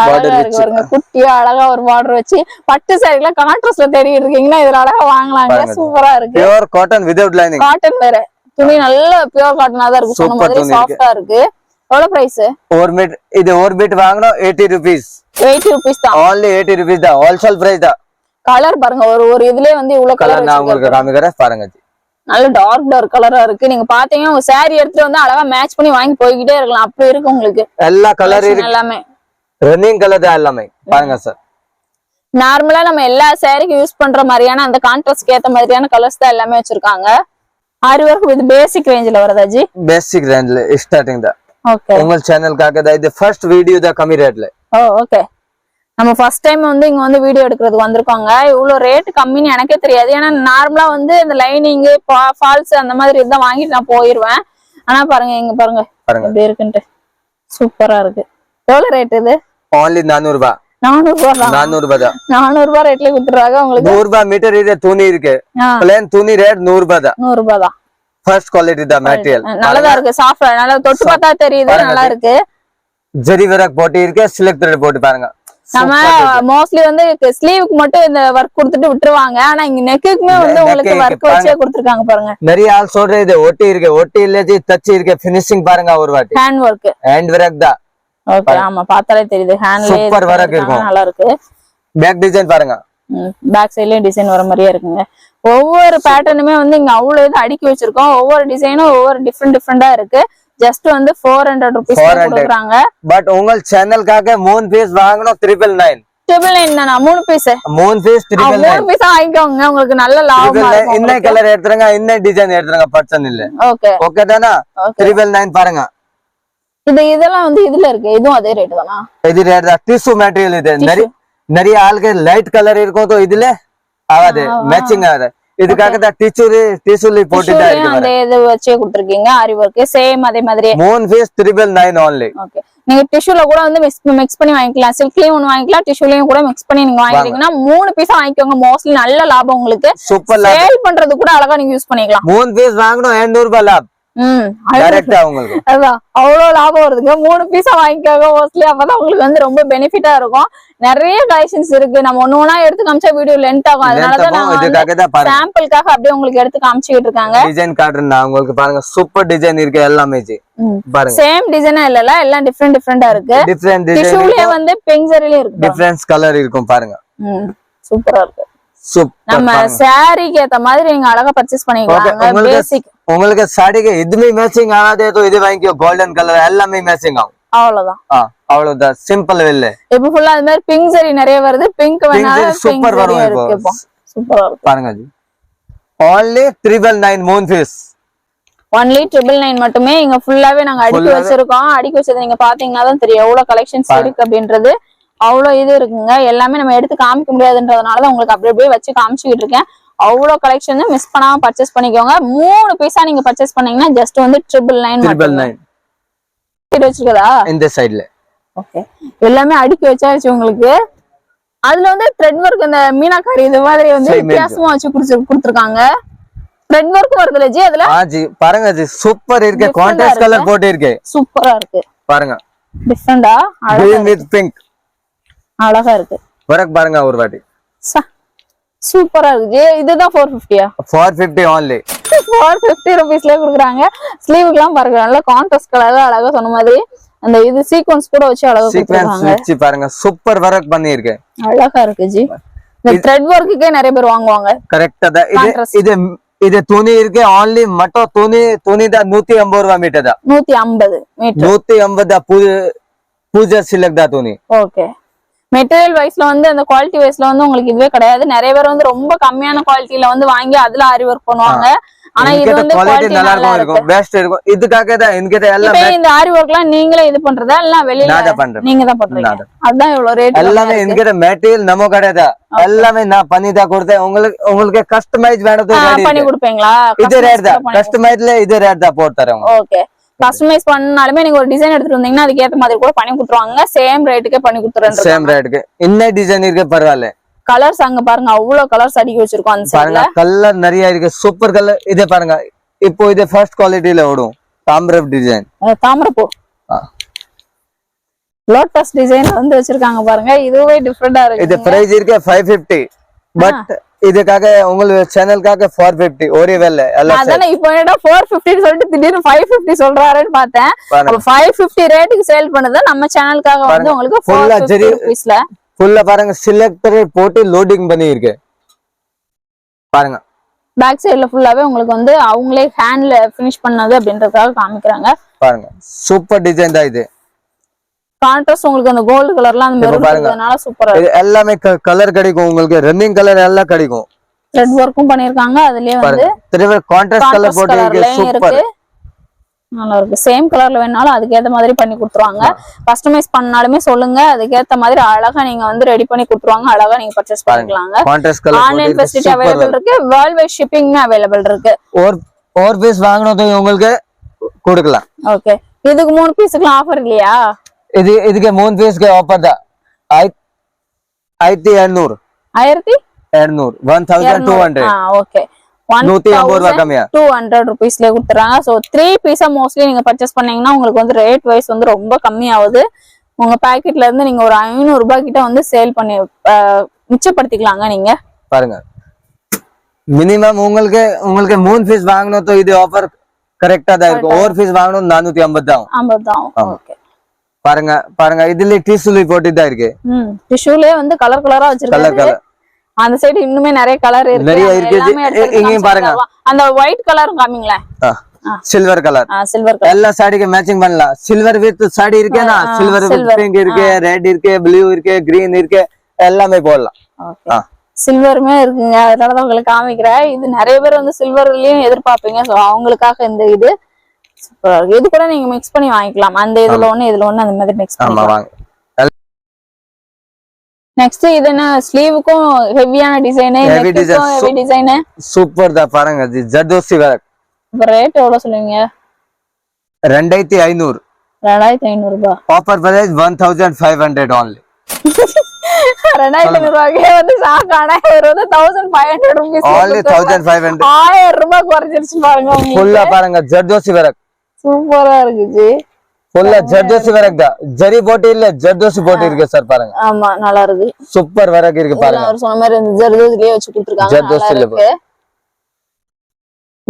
அழகா இருக்கு பாருங்க. குட்டியா அழகா ஒரு பார்டர் வச்சு பட்டு சாரில கான்ட்ராஸ்ட்ல தேடிட்டு இருக்கீங்கன்னா இதுல அழகா வாங்கலாங்க. சூப்பரா இருக்கு. Pure cotton without lining. Cotton வேற துணி நல்ல பியூர் காட்டனா தான் இருக்கு. சொன்ன மாதிரி சாஃப்ட்டா இருக்கு. எவ்வளவு பிரைஸ்? 1 மீட்டர். இது 1 மீட்டர் வாங்குனா 80 rupees. 80 rupees தான். only 80 rupees தான். ஹோல்சேல் பிரைஸ் தான். கலர் பாருங்க, ஒரு இதுலயே வந்து இவ்வளவு கலர் நான் உங்களுக்கு காமிக்கிறேன். பாருங்க நல்ல டார்க் கலரா இருக்கு. நீங்க பாத்தீங்கன்னா உங்க saree எடுத்துட்டு வந்து அழகா மேட்ச் பண்ணி வாங்கி போய்கிட்டே இருக்கலாம். அப்படி இருக்கு உங்களுக்கு. எல்லா கலர் இருக்கு, எல்லாமே ரன்னிங் கலர் தான் எல்லாமே. பாருங்க சார், நார்மலா நம்ம எல்லா சாரிக்கு யூஸ் பண்ற மாதிரியான அந்த கான்ட்ராஸ்ட்க்கு ஏத்த மாதிரியான கலர்ஸ் தான் எல்லாமே வச்சிருக்காங்க. ஆரி வர்க் வித் பேசிக் ரேஞ்சில வரதா ஜி? பேசிக் ரேஞ்சில ஸ்டார்டிங் தான். ஓகே. உங்க சேனலுக்காக தான் இது ஃபர்ஸ்ட் வீடியோ தான் கம்மி ரேட்ல. ஓ ஓகே. நம்ம ஃபர்ஸ்ட் டைம் வந்து இங்க வந்து வீடியோ எடுக்கிறதுக்கு வந்திருக்கோங்க. இவ்வளவு ரேட் கம்மின்னு எனக்கே தெரியாது. ஏன்னா நார்மலா வந்து இந்த லைனிங் ஃபால்ஸ் அந்த மாதிரி இதான் வாங்கிட்டு நான் போயிருவேன். ஆனா பாருங்க இங்க பாருங்க எப்படி இருக்குன்ட்டு சூப்பரா இருக்கு. எவ்வளவு ரேட் இது? only 400 ரூபாய். 400 ரூபாய் தான். 400 ரூபாய் தான். 400 ரூபாய் ரேட்ல குடுத்துறாங்க உங்களுக்கு. 100 ரூபாய் மீட்டர் இது துணி இருக்கு. பிளேன் துணி ரேட் 100 ரூபாய் தான். 100 ரூபாய் தான். ஃபர்ஸ்ட் குவாலிட்டி தான் மெட்டீரியல். நல்லதா இருக்கு. சாஃப்ட்டா நல்லா தொட்டு பார்த்தா தெரியுது. நல்லா இருக்கு. ஜரி வர்க் போட்டு இருக்கு. சில்க் த்ரெட் போட்டு பாருங்க. நம்ம மோஸ்ட்லி வந்து ஸ்லீவுக்கு மட்டும் இந்த ஒர்க் கொடுத்துட்டு விட்டுருவாங்க. ஆனா இங்க நெக்குக்குமே வந்து உங்களுக்கு ஒர்க் வச்சே கொடுத்திருக்காங்க பாருங்க. நிறைய ஆள் சொல்றது ஒட்டி இருக்கு, ஒட்டி இல்ல ஜி தச்சு இருக்கு. ஃபினிஷிங் பாருங்க ஒரு வாட்டி. ஹேண்ட் ஒர்க் தான். ஓகே, ஆமா பார்த்தாலே தெரியுது. ஹேண்ட்ல சூப்பர் ஒர்க் இருக்கும், நல்லா இருக்கு. பேக் டிசைன் பாருங்க, பேக் சைடுலயும் டிசைன் வர மாதிரியே இருக்குங்க. ஒவ்வொரு பேட்டர்னுமே வந்து இங்க அவ்வளவு இது அடுக்கி வச்சிருக்கோம். ஒவ்வொரு டிசைனும் ஒவ்வொரு டிஃப்ரெண்டா இருக்கு. ஜஸ்ட் வந்து 400 rupees கொடுக்குறாங்க. பட் உங்க சேனலுக்காக 3 பீஸ் வாங்கணும் 999 தானா? 3 பீஸ் 3 பீஸ் 999 பீஸ் வாங்கிக்கோங்க, உங்களுக்கு நல்ல லாபமா இருக்கும். இன்ன கலர் எடுத்துறங்க, இன்ன டிசைன் எடுத்துறங்க, பிரச்சனை இல்ல. ஓகே ஓகே தானா? 999 பாருங்க. இதெல்லாம் வந்து இதுல இருக்கு, இதுவும் அதே ரேட் தானா? இது ரேட் தான். டிஷ்யூ மெட்டீரியல் இது. நிறைய ஆளுக்கு லைட் கலர் இருக்கும், तो இதுல ஆகாது, மேட்சிங் ஆகாது. இதுக்காக தான் டிஷ்யூல போட்டு தான் இருக்கு. அந்த இது வச்சே கொடுத்திருக்கீங்க. ஆரி வர்க் சேம் அதே மாதிரி. 3 பீஸ் 999 only. ஓகே, நீங்க டிஷ்யூல கூட வந்து மிக்ஸ் பண்ணி வாங்கிக்கலாம். சில்க்லயும் ஒன்னு வாங்கிக்கலாம், டிஷ்யூலயும் கூட மிக்ஸ் பண்ணி நீங்க வாங்கிட்டீங்கன்னா 3 பீஸ் வாங்கிக்கோங்க. மோஸ்ட்லி நல்ல லாபம் உங்களுக்கு. சூப்பர் சேல் பண்றது கூட அழகா நீங்க யூஸ் பண்ணிக்கலாம். 3 பீஸ் வாங்கணும் 800 ரூபாய் லாபம். டைரக்டா உங்களுக்கு அதான் அவ்வளவு லாபம் வருதுங்க. 3 பீஸா வாங்கிக்கோங்க மோஸ்ட்லி. அப்பதான் உங்களுக்கு வந்து ரொம்ப பெனிஃபிட்டா இருக்கும். நிறைய கலெக்ஷன்ஸ் இருக்கு. நம்ம ஒண்ணு எடுத்து காமிச்சா வீடியோ லென்த் ஆகும். அதனாலதான் நான் சாம்பிளுக்காக அப்படியே உங்களுக்கு எடுத்து காமிச்சிட்டு இருக்காங்க. டிசைன் காட்டுறேன் உங்களுக்கு பாருங்க. சூப்பர் டிசைன் இருக்கு எல்லாமே பாருங்க. சேம் டிசைனா இல்லல, எல்லாம் டிஃபரெண்டா இருக்கு. டிஃபரெண்ட் டிஷ்யூலயே வந்து பிங்க் ஜரில இருக்கு. டிஃபரன்ஸ் கலர் இருக்கும் பாருங்க. சூப்பரா இருக்கு. நம்ம சாரிக்கு ஏத்த மாதிரி நீங்க அழகா பர்ச்சேஸ் பண்ணிக்கலாம். பேசிக் உங்களுக்கு சாரிக்கு எதுமே மேட்சிங் ஆகாதே तो இது வாங்கிக்கோ. கோல்டன் கலர் எல்லாமே மேட்சிங் ஆகும். அவ்வளவுதான். அவ்வளவுதான், சிம்பிள் வெல்ல. இப்போ ஃபுல்லா அது மாதிரி பிங்க் ஜரி நிறைய வருது. பிங்க் வேணாலும் சூப்பர் வரும். இப்போ சூப்பரா இருக்கு பாருங்க ஜி. only 999 மூன் பீஸ். only 999 மட்டுமே. இங்க ஃபுல்லாவே நாங்க அடுக்கி வச்சிருக்கோம். அடுக்கி வச்சது நீங்க பாத்தீங்கன்னா தான் தெரியும் எவ்வளவு கலெக்ஷன்ஸ் இருக்கு அப்படின்றது. அவ்வளவு இது இருக்குங்க. எல்லாமே நம்ம எடுத்து காமிக்க முடியாதுன்றதுனாலதான் உங்களுக்கு அப்படியே வச்சு காமிச்சுக்கிட்டு இருக்கேன். அவ்வளவு கலெக்ஷன் மிஸ் பண்ணாம பர்ச்சேஸ் பண்ணிக்கோங்க. 3 பீஸா நீங்க பர்ச்சேஸ் பண்ணீங்கன்னா ஜஸ்ட் வந்து 999 வச்சிருக்கதா இந்த சைடுல. ஓகே, எல்லாமே அடுக்கி வச்சாச்சு உங்களுக்கு. அதுல வந்து த்ரெட் ஒர்க், இந்த மீனாக்காரி இது மாதிரி வந்து வித்தியாசமா வச்சு கொடுத்துருக்காங்க. த்ரெட் ஒர்க் வருதுல ஜி அதுல. ஜி பாருங்க ஜி, சூப்பர் இருக்கு. கான்ட்ராஸ்ட் கலர் போட்டு இருக்கு, சூப்பரா இருக்கு பாருங்க. டிஃபரெண்டா green with pink அழகா இருக்கு. ஒர்க் பாருங்க ஒரு வாட்டி. சூப்பரா இருக்கு. இதுதான் 450 450 only. 450 rupeesல குடுக்குறாங்க. ஸ்லீவுக்குலாம் பாருங்க, நல்ல கான்ட்ராஸ்ட் கலர்ல அழகா சொன்ன மாதிரி அந்த இது சீக்வென்ஸ் கூட வச்சு அழகா கொடுத்திருக்காங்க. வச்சு பாருங்க, சூப்பர் வர்க் பண்ணி இருக்கு. அழகா இருக்கு ஜி. இந்த த்ரெட் வர்க்குக்கே நிறைய பேர் வாங்குவாங்க. கரெக்ட்டா தான். இது துணி இருக்கு. only மட்டும் துணி தான் 150 ரூபாய் மீட்டர் தான். 150 மீட்டர் 150 பூஜா சில்க் தான் துணி. ஓகே, மெட்டீரியல் வைஸ்ல வந்து அந்த குவாலிட்டி வைஸ்ல வந்து உங்களுக்கு இதுவே கிடையாது. நிறைய பேர் வந்து ரொம்ப கம்மியான குவாலிட்டில வந்து வாங்கி அதுல ஆரி வர்க் பண்ணுவாங்க. ஆனா இது வந்து குவாலிட்டி நல்லா இருக்கும், பெஸ்ட் இருக்கும். இதுக்காக தான் என்கிட்ட எல்லாம் இந்த ஆரி வர்க்லாம் நீங்களே இது பண்றதா இல்ல வெளியில நீங்க தான் பண்றீங்க? அதான் இவ்வளவு ரேட். எல்லாமே என்கிட்ட மெட்டீரியல் நம்ம கடைதா. எல்லாமே நான் பண்ணி தான் கொடுத்தேன். உங்களுக்கு கஸ்டமைஸ் வேணும் பண்ணி கொடுப்பீங்களா? இது ரேட் தான். கஸ்டமைஸ்ல இது ரேட் தான் போட்டு தரேன். ஓகே, கஸ்டமைஸ் பண்ணாலுமே நீங்க ஒரு டிசைன் எடுத்துட்டு வந்தீங்கன்னா அதுக்கு ஏத்த மாதிரி கூட பண்ணி கொடுத்துருவாங்க. சேம் ரேட்டுக்கே பண்ணி கொடுத்துறேன். சேம் ரேட்டுக்கு இன்ன டிசைன் இருக்கு பரவாயில்ல. கலர்ஸ் அங்க பாருங்க, அவ்வளவு கலர்ஸ் அடிக்கி வச்சிருக்கோம். அந்த சைடுல கலர் நிறைய இருக்கு. Super colour. இதே பாருங்க, இப்போ இது ஃபர்ஸ்ட் குவாலிட்டில ஓடும். தாமரப் டிசைன், தாமரப்பூ லோட்டஸ் டிசைன் வந்து வச்சிருக்காங்க பாருங்க. இதுவே டிஃபரெண்டா இருக்கு. இது பிரைஸ் இருக்கு 550. பட் இதுக்காக உங்க சேனலுக்காக 450 ஒரே வேலை எல்லாம். அதானே இப்போ என்னடா 450 சொல்லிட்டு திடீர்னு 550 சொல்றாருன்னு பார்த்தேன். அப்ப 550 ரேட்டுக்கு சேல் பண்ணது நம்ம சேனலுக்காக வந்து உங்களுக்கு 450 ரூபீஸ்ல ஃபுல்லா பாருங்க. செலக்டர் போட்டு லோடிங் பண்ணி இருக்கு பாருங்க. பேக் சைடுல ஃபுல்லாவே உங்களுக்கு வந்து அவங்களே ஹேண்ட்ல ஃபினிஷ் பண்ணது அப்படின்றதுக்காக காமிக்கிறாங்க பாருங்க. சூப்பர் டிசைன் தான் இது. கான்ட்ராஸ்ட் உங்களுக்கு அந்த கோல்ட் கலர்லாம் அந்த மெரூன் கலர்னால சூப்பரா இருக்கு. எல்லாமே கலர் கிடைக்கும் உங்களுக்கு. ரன்னிங் கலர் எல்லாம் கிடைக்கும். த்ரெட் வர்க்கும் பண்ணிருக்காங்க. அதுலயே வந்து திரும்ப கான்ட்ராஸ்ட் கலர் போட்டு இருக்கு. சூப்பர் நல்லா இருக்கு. சேம் கலர்ல வேணாலும் அதுக்கு ஏத்த மாதிரி பண்ணி கொடுத்துருவாங்க. கஸ்டமைஸ் பண்ணாலுமே சொல்லுங்க, அதுக்கு ஏத்த மாதிரி அழகா நீங்க வந்து ரெடி பண்ணி கொடுத்துருவாங்க. அழகா நீங்க பர்ச்சேஸ் பண்ணிக்கலாங்க. ஆன்லைன் ஃபெசிலிட்டி அவைலபிள் இருக்கு. வேர்ல்ட் வைட் ஷிப்பிங்மே அவைலபிள் இருக்கு. ஒரு பீஸ் வாங்கணும் உங்களுக்கு கொடுக்கலாம். ஓகே, இதுக்கு 3 பீஸ்க்கு ஆஃபர் இல்லையா? இதுக்கு 3 பீஸ்க்கு ஆஃபர் தான். 1200 1200 ஓகே, 200 ரூபீஸ்ல கொடுத்துறாங்க. சோ 3 பீஸா மோஸ்ட்லி நீங்க பர்ச்சேஸ் பண்ணீங்கன்னா உங்களுக்கு வந்து ரேட் வைஸ் வந்து ரொம்ப கம்மி ஆகுது. உங்க பாக்கெட்ல இருந்து நீங்க ஒரு 500 ரூபாய் கிட்ட வந்து சேல் பண்ணி மிச்சப்படுத்திக்கலாங்க நீங்க. பாருங்க மினிமம் உங்களுக்கு 3 பீஸ் வாங்கணும் तो இது ஆஃபர் கரெக்ட்டா தான் இருக்கும். ஒரு பீஸ் வாங்கணும் 450 தான். 50 தான். ஓகே பாருங்க பாருங்க இதுல டிஷ்யூல போட்டு தான் இருக்கு. டிஷ்யூலே வந்து கலர் கலரா வச்சிருக்காங்க. கலர் அந்த சைடு இன்னுமே நிறைய கலர் இருக்கு. நிறைய இருக்கு. இங்க பாருங்க அந்த ஒயிட் கலர் காமிங்களே. Silver colour. சில்வர் கலர் எல்லா சாடிக்கு மேட்சிங் பண்ணலாம். சில்வர் வித் சாடி இருக்கேனா சில்வர் வித் பிங்க் இருக்கு, ரெட் இருக்கு, ப்ளூ இருக்கு, கிரீன் இருக்கு, எல்லாமே போடலாம். ஓகே சில்வருமே இருக்குங்க. அதனால தான் உங்களுக்கு காமிக்கிறேன். இது நிறைய பேர் வந்து சில்வர்லயும் எதிர்பார்ப்பீங்க. சோ அவங்களுக்காக இந்த இது சூப்பரா இருக்கு. இது கூட நீங்க மிக்ஸ் பண்ணி வாங்கிக்கலாம். அந்த இதுல ஒண்ணு அந்த மாதிரி மிக்ஸ் பண்ணலாம். நெக்ஸ்ட் இது என்ன ஸ்லீவுக்கும் ஹெவியான டிசைன், நெக்குக்கும் ஹெவி டிசைன். சூப்பர் தான் பாருங்க. இது ஜர்தோசி வர்க். ரேட் எவ்வளவு சொல்லுவீங்க? 2500. 2500 ரூபாய். Offer price 1500 only. 2500 ரூபாய்க்கு வந்து சாக்கானா இது வந்து 1500 rupees. only 1500. 1000 ரூபாய் குறைஞ்சிருச்சு பாருங்க உங்களுக்கு. ஃபுல்லா பாருங்க ஜர்தோசி வர்க். சூப்பரா இருக்கு ஜி. ஃபுல்லா ஜர்தோசி வர்க் தான். ஜரி போட்டி இல்ல ஜர்தோசி போட்டி இருக்கு சார் பாருங்க. ஆமா நல்லா இருக்கு. சூப்பர் வர்க் இருக்கு பாருங்க. அவர் சொன்ன மாதிரி இந்த ஜர்தோசிலே வச்சு கொடுத்திருக்காங்க. ஜர்தோசில இருக்கு.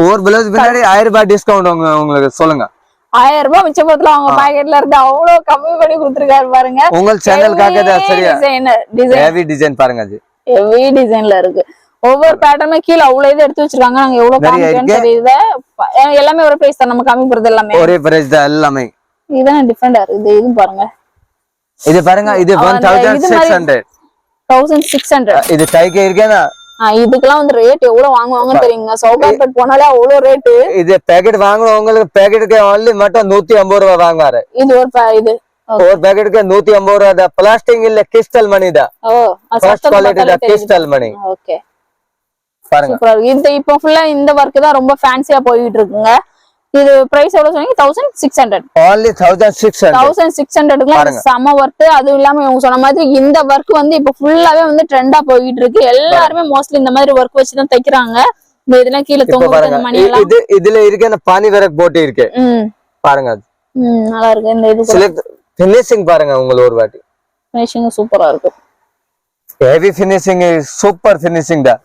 ஒரு பிளவுஸ் பின்னாடி 1000 ரூபாய் டிஸ்கவுண்ட் உங்களுக்கு சொல்லுங்க. 1000 ரூபாய் மிச்சப்படுத்தலாம். அவங்க பாக்கெட்ல இருந்து அவ்வளவு கம்மி பண்ணி கொடுத்திருக்காரு பாருங்க. உங்க சேனலுக்காக தான் சரியா ஹெவி டிசைன் பாருங்க. அது ஹெவி டிசைன்ல இருக்கு. ஒவ்வொரு பேட்டர்னும் கீழ அவ்வளவு இது எடுத்து வச்சிருக்காங்க. நாங்க எவ்வளவு காமிக்கிறோம்னு தெரியல. எல்லாமே ஒரே பிரைஸ் தான். நம்ம கம்மி போறது எல்லாமே ஒரே பிரைஸ் தான் எல்லாமே. இதுதான் டிஃபரெண்டா இருக்கு. இது பாருங்க. இது பாருங்க இது 1600. 1600. இது டைக்கே இருக்கேனா? இதுக்கெல்லாம் வந்து ரேட் எவ்வளவு வாங்குவாங்கன்னு தெரியுங்க. சவுகார்பேட் போனாலே அவ்வளவு ரேட். இது பேக்கெட் வாங்கணும் உங்களுக்கு பேக்கெட்டுக்கு only மட்டும் 150 ரூபாய் வாங்குவாரு. இது ஒரு பேக்கெட்டுக்கு 150 ரூபாய் தான். பிளாஸ்டிக் இல்ல கிறிஸ்டல் மணி தான். ஃபர்ஸ்ட் குவாலிட்டி தான் கிறிஸ்டல் மணி. ஓகே பாருங்க சூப்பரா இருக்கு. இது இப்போ ஃபுல்லா இந்த வர்க் தான் ரொம்ப ஃபேன்சியா போயிட்டு இருக்குங்க. இது பிரைஸ் எவ்வளவு சொன்னீங்க? 1600. only 1600. 1600க்கு சம வர்க். அதுவும் இல்லாம இவங்க சொன்ன மாதிரி இந்த வர்க் வந்து இப்ப ஃபுல்லாவே வந்து ட்ரெண்டா போயிட்டு இருக்கு. எல்லாருமே மோஸ்ட்லி இந்த மாதிரி வர்க் வச்சு தான் தைக்கிறாங்க. இந்த இதெல்லாம் கீழ தொங்குற மணி எல்லாம் இதுல இருக்கு. அந்த பானி வர்க் போட்டு இருக்கு பாருங்க. நல்லா இருக்கு. இந்த இது செலக்ட் ஃபினிஷிங் பாருங்க. உங்களுக்கு ஒரு வாட்டி ஃபினிஷிங் சூப்பரா இருக்கு. ஹெவி ஃபினிஷிங் சூப்பர் ஃபினிஷிங் தான்.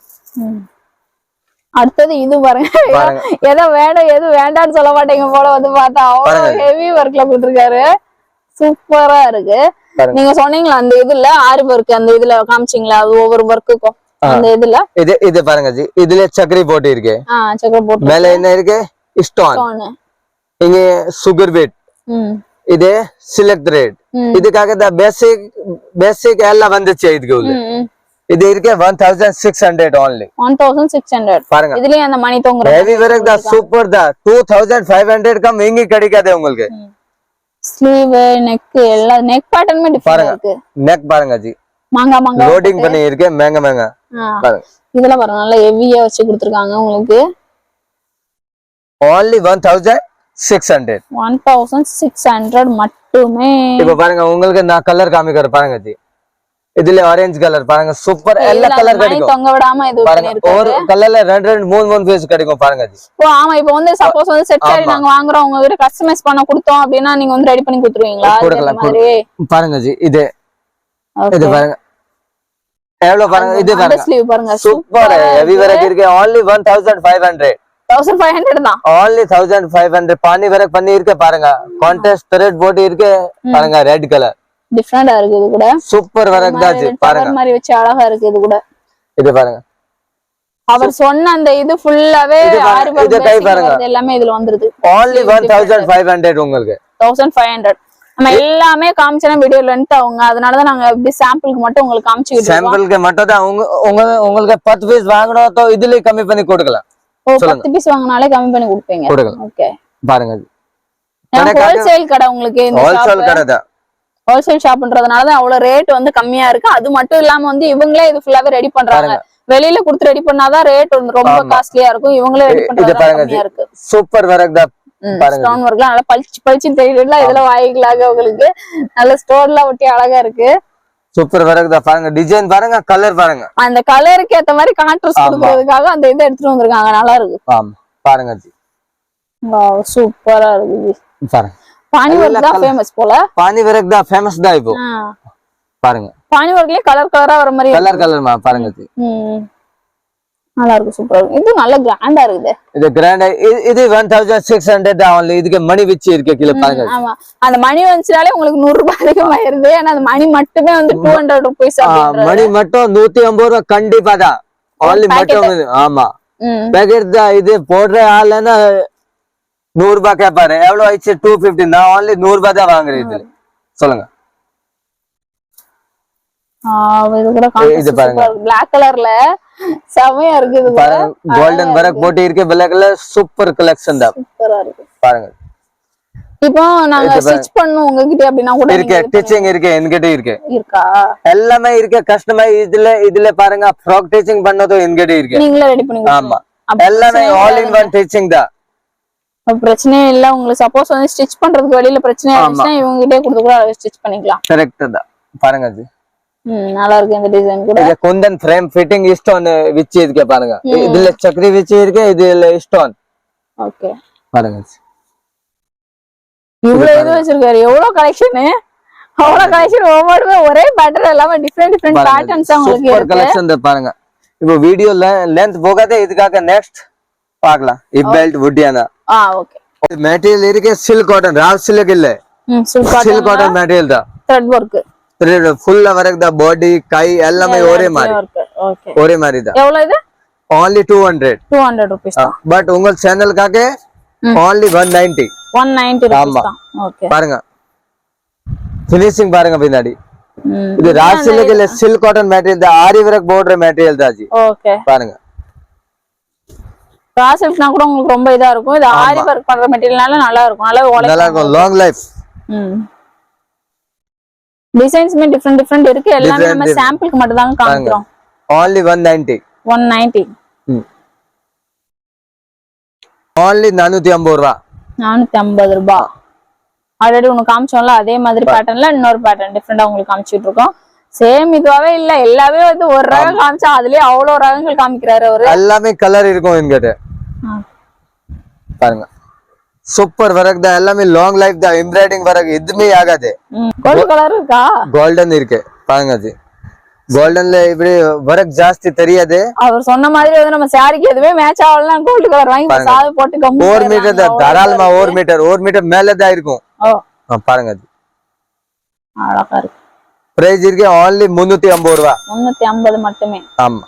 அடுத்தது இது பாருங்க. ஏதோ வேணும் எது வேண்டாம்னு சொல்ல மாட்டேங்க போல வந்து பார்த்தா அவ்வளவு ஹெவி ஒர்க்ல கொடுத்திருக்காரு. சூப்பரா இருக்கு. நீங்க சொன்னீங்களா அந்த இதுல ஆரி ஒர்க் அந்த இதுல காமிச்சீங்களா? அது ஒவ்வொரு ஒர்க்குக்கும் அந்த இதுல இது பாருங்க ஜி. இதுல சக்கரி போட்டு இருக்கு. சக்கரி போட்டு மேல என்ன இருக்கு? ஸ்டோன். இங்க சுகர் பீட். இது சில்க் த்ரெட். இதுக்காக தான் பேசிக் எல்லாம் வந்துச்சு. இதுக்கு உள்ள இது இருக்கு 1600 only. 1600 பாருங்க. இதுலயே அந்த மணி தொங்குற ஹெவி வர்க் தான். சூப்பர் தான். 2500 கம் எங்க கிடைக்காது உங்களுக்கு. ஸ்லீவ் நெக் எல்லா நெக் பேட்டர்னுமே டிஃபரெண்ட் இருக்கு. நெக் பாருங்க ஜி. மாங்கா லோடிங் பண்ணி இருக்கு. மேங்க பாருங்க. இதெல்லாம் பாருங்க நல்லா ஹெவியா வச்சு கொடுத்திருக்காங்க உங்களுக்கு. only 1600. 1600 மட்டுமே. இப்போ பாருங்க உங்களுக்கு நான் கலர் காமிக்கிறேன் பாருங்க ஜி. இதுல ஆரஞ்சு கலர் பாருங்க. சூப்பர் எல்லா கலர் கிடைக்கும். தொங்க விடாம இது பண்ணிருக்காங்க. ஒரு கலர்ல 2 3 பீஸ் கிடைக்கும் பாருங்க ஜி. ஓ ஆமா. இப்போ வந்து சப்போஸ் வந்து செட் சாரி நாங்க வாங்குறோம் உங்க கிட்ட கஸ்டமைஸ் பண்ண கொடுத்தோம் அப்படினா நீங்க வந்து ரெடி பண்ணி கொடுத்துருவீங்களா? அந்த மாதிரி பாருங்க ஜி. இது பாருங்க எவ்வளவு பாருங்க. இது பாருங்க ஸ்லீவ் பாருங்க. சூப்பர் ஹெவி வர்க் இருக்கு. only 1500. 1500 தான். only 1500. பானி வர்க் பண்ணி இருக்கு பாருங்க. கான்ட்ராஸ்ட் த்ரெட் போட்டு இருக்கு பாருங்க. ரெட் கலர் டிஃபரெண்டா இருக்கு. இது கூட சூப்பர் வர்க் தான் ஜி. பாருங்க மாதிரி வச்சு அழகா இருக்கு. இது கூட இது பாருங்க. அவர் சொன்ன அந்த இது ஃபுல்லாவே ஆரி வர்க் எல்லாமே இதுல வந்துருது. only 1500 உங்களுக்கு. 1500 நம்ம எல்லாமே காமிச்சன வீடியோ லென்த் அவங்க. அதனால தான் நாங்க இப்படி சாம்பிளுக்கு மட்டும் உங்களுக்கு காமிச்சிட்டு இருக்கோம். சாம்பிளுக்கு மட்டும் தான். உங்களுக்கு 10 பீஸ் வாங்கணும் तो இதுல கம்மி பண்ணி கொடுக்கலாம். ஓ 10 பீஸ் வாங்குனாலே கம்மி பண்ணி கொடுப்பீங்க. ஓகே பாருங்க. ஹோல்சேல் கடை உங்களுக்கு. இந்த ஹோல்சேல் கடை தான். ஹோல்சேல் ஷாப்ன்றதுனால தான் அவ்வளவு ரேட் வந்து கம்மியா இருக்கு. அது மட்டும் இல்லாம வந்து இவங்களே இது ஃபுல்லாவே ரெடி பண்றாங்க. வெளியில கொடுத்து ரெடி பண்ணாதான் ரேட் ரொம்ப காஸ்ட்லியா இருக்கும். இவங்களே ரெடி பண்றது கம்மியா இருக்கு. சூப்பர் வர்க் தான் பாருங்க. ஸ்டோன் வர்க்லாம் நல்லா பளிச்சு தெரியல. இதெல்லாம் வாங்கிக்கலாங்க உங்களுக்கு. நல்ல ஸ்டோன்லாம் ஒட்டி அழகா இருக்கு. சூப்பர் வர்க் தான் பாருங்க. டிசைன் பாருங்க. கலர் பாருங்க. அந்த கலருக்கு ஏத்த மாதிரி கான்ட்ராஸ்ட் கொடுக்கிறதுக்காக அந்த இதை எடுத்துட்டு வந்திருக்காங்க. நல்லா இருக்கு. ஆமா பாருங்க ஜி. வாவ் சூப்பரா இருக்கு. பாருங்க பானி ஒர்க் தான் ஃபேமஸ் போல. பானி ஒர்க் தான் ஃபேமஸ் தான் இப்போ. பாருங்க பானி ஒர்க்லயே கலர் கலரா வர மாதிரி கலர்மா பாருங்க. நல்லா இருக்கு, சூப்பரா இருக்கு. இது நல்ல கிராண்டா இருக்குது. இது கிராண்டா. இது 1600 தான் only. இதுக்கு மணி வச்சு இருக்கு கீழ பாருங்க. ஆமா, அந்த மணி வந்துச்சாலே உங்களுக்கு 100 ரூபாய் அதிகமாயிருது. ஏன்னா அந்த மணி மட்டுமே வந்து 200 rupees அப்படின்றது. மணி மட்டும் 150 ரூபாய் கண்டிப்பா தான். only மட்டும். ஆமா, பேக்கெட் தான். இது போடுற ஆளுன்னா 100 ரூபாய் கேட்பாரு. எவ்வளவு ஆயிடுச்சு? 250. நான் only 100 ரூபாய் தான் வாங்குறேன் இதுல. சொல்லுங்க. இது கூட பாருங்க, Black கலர்ல செமையா இருக்கு. இது பாருங்க, கோல்டன் வர்க் போட்டு இருக்கு. Black கலர் சூப்பர் கலெக்ஷன் தான். சூப்பரா இருக்கு பாருங்க. இப்போ நாங்க ஸ்டிட்ச் பண்ணனும் உங்ககிட்ட அப்படினா கூட இருக்கு. ஸ்டிச்சிங் இருக்கு, என்கிட்ட இருக்கு. இருக்கா? எல்லாமே இருக்கு. கஸ்டமைஸ் இதுல பாருங்க, ஃப்ராக் ஸ்டிச்சிங் பண்ணதும் என்கிட்ட இருக்கு. நீங்களே ரெடி பண்ணுவீங்க? ஆமா, எல்லாமே ஆல் இன் ஒன் ஸ்டிச்சிங் தான். பிரச்சனையே இல்ல. உங்களுக்கு சப்போஸ் வந்து ஸ்டிட்ச் பண்றதுக்கு வெளியில பிரச்சனை இருந்துச்சுனா இவங்க கிட்டே கொடுத்து கூட ஸ்டிட்ச் பண்ணிக்கலாம். கரெக்ட் தான். பாருங்க இது நல்லா இருக்கு. இந்த டிசைன் கூட இது குந்தன் ஃப்ரேம் ஃபிட்டிங் ஸ்டோன் விச்சி இருக்கு பாருங்க. இதுல சக்கரி விச்சி இருக்கு, இதுல ஸ்டோன். ஓகே, பாருங்க. இவ்வளவு இது வச்சிருக்காரு. எவ்வளவு கலெக்ஷன், அவ்வளவு கலெக்ஷன். ஒவ்வொருமே ஒரே பேட்டர்ன் இல்லாம டிஃபரெண்ட் பேட்டர்ன்ஸ் உங்களுக்கு இருக்கு. சூப்பர் கலெக்ஷன் தான் பாருங்க. இப்போ வீடியோ லெந்த் போகாதே, இதுக்காக நெக்ஸ்ட் பார்க்கலாம். பெல்ட் வுட்டியானா. ஓகே. மெட்டீரியல் இருக்கு சில்க் காட்டன், ராவ் சில்க் இல்ல, சில்க் காட்டன் மெட்டீரியல் தான். த்ரெட் வர்க் ஃபுல்லா வர்க் தான். பாடி கை எல்லாமே ஒரே மாதிரி. ஓகே, ஒரே மாதிரி தான். எவ்வளவு இது? only 200 rupees. பட் உங்க சேனலுக்காக only 190 rupees தான். ஓகே, பாருங்க ஃபினிஷிங் பாருங்க பின்னாடி. இது ராவ் சில்க் இல்ல, சில்க் காட்டன் மெட்டீரியல் தான். ஆரி வர்க் போடுற மெட்டீரியல் தான் ஜி. ஓகே, பாருங்க. ராவ் சில்க்னா கூட உங்களுக்கு ரொம்ப இதா இருக்கும். இது ஆரி வர்க் பண்ற மெட்டீரியல்னால நல்லா இருக்கும். நல்லா இருக்கும், லாங் லைஃப். டிசைன்ஸ்மே டிஃபரெண்ட் இருக்கு. எல்லாமே நம்ம சாம்பிளுக்கு மட்டும் தான் காமிக்கிறோம். only 190 only 450 ரூபாய். 450 ரூபாய். ஆல்ரெடி உங்களுக்கு காமிச்சோம்ல, அதே மாதிரி பேட்டர்ன்ல இன்னொரு பேட்டர்ன் டிஃபரெண்டா உங்களுக்கு காமிச்சிட்டு இருக்கோம். சேம் இதுவாவே இல்ல, எல்லாமே வந்து ஒரு ரகம் காமிச்சா அதுலயே அவ்வளவு ரகங்கள் காமிக்கிறாரு அவரு. எல்லாமே கலர் இருக்கும் என்கிட்ட. பாருங்க, சூப்பர் வர்க் தான். எல்லாமே லாங் லைஃப் தான். எம்ப்ராய்டிங் வர்க் எதுமே ஆகாது. கோல்ட் கலர் இருக்கா? கோல்டன் இருக்கு பாருங்க ஜி. கோல்டன்ல இப்படி வர்க் ஜாஸ்தி தெரியாது. அவர் சொன்ன மாதிரி வந்து நம்ம சாரிக்கு எதுவே மேட்ச் ஆகலனா கோல்ட் கலர் வாங்கி சாது போட்டு கம்மி 4 மீட்டர் தான். தாராளமா 1 மீட்டர் மேல தான் இருக்கும். பாருங்க ஜி, அழகா இருக்கு. பிரைஸ் இருக்கு only 350 ரூபாய். 350 மட்டுமே. ஆமா.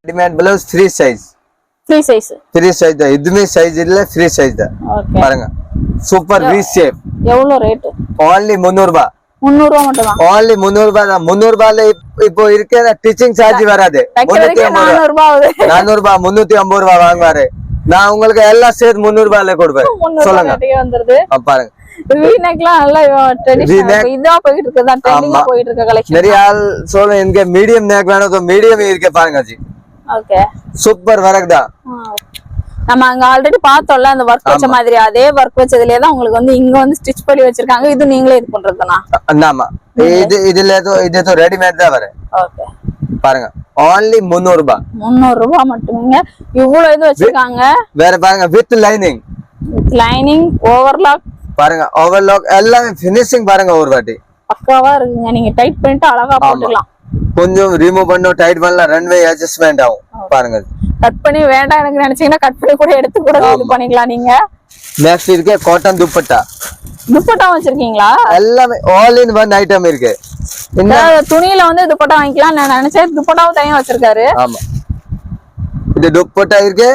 Readymade blouse free size. Free size தான். இதுமே சைஸ் இல்ல, ஃப்ரீ சைஸ் தான். பாருங்க, சூப்பர் வி ஷேப். எவ்வளவு ரேட்? only 300 ரூபாய். 300 ரூபாய் மட்டும் தான். only 300 ரூபாய் தான். 300 ரூபாய்ல இப்போ இருக்கே டீச்சிங் சார்ஜ் வராது. 400 ரூபாய் ஆகுது. 400 ரூபாய் 350 ரூபாய் வாங்குவாரு. நான் உங்களுக்கு எல்லாம் சேர்த்து 300 ரூபாய்ல கொடுப்பேன். சொல்லுங்க. பாருங்க, வீநெக்லாம் நல்லா ட்ரெடிஷனல் இதா போயிட்டு இருக்குதா, ட்ரெண்டிங்கா போயிட்டு இருக்க கலெக்ஷன். நிறைய ஆள் சொல்ல எனக்கு மீடியம் நெக் வேணும், तो மீடியம் இருக்கு பாருங்க ஜி. ஓகே, சூப்பர் வர்க் தான். நம்ம அங்க ஆல்ரெடி பார்த்தோம்ல அந்த வர்க் வச்ச மாதிரி, அதே வர்க் வச்சதுலயே தான் உங்களுக்கு வந்து இங்க வந்து ஸ்டிட்ச் பண்ணி வச்சிருக்காங்க. இது நீங்களே இது பண்றதுனா? ஆமா, இது ரெடிமேட் தான் வர. ஓகே, பாருங்க, only 300 ரூபாய். 300 ரூபாய் மட்டுமே. இவ்வளவு இது வச்சிருக்காங்க. வேற பாருங்க, வித் லைனிங் ஓவர்லாக் பாருங்க. ஓவர்லாக் எல்லாமே ஃபினிஷிங் பாருங்க. ஒரு வாட்டி பக்காவா இருக்குங்க. நீங்க டைட் பண்ணிட்டு அழகா போட்டுக்கலாம். கொஞ்சம் ரிமூவ் பண்ணோ டைட் பண்ணலாம், ரன்வே அட்ஜஸ்ட்மென்ட் ஆகும். பாருங்க, கட் பண்ணி வேண்டாம் எனக்கு நினைச்சீங்கன்னா கட் பண்ணி கூட எடுத்து கூட இது பண்ணிக்கலாம் நீங்க. நெக்ஸ்ட் இருக்கு காட்டன் துப்பட்டா. துப்பட்டா வச்சிருக்கீங்களா? எல்லாமே ஆல் இன் ஒன் ஐட்டம் இருக்கு. இந்த துணியில வந்து துப்பட்டா வாங்கிக்கலாம். நான் நினைச்சேன் துப்பட்டாவும் தனியா வச்சிருக்காரு. ஆமா, இது துப்பட்டா இருக்கு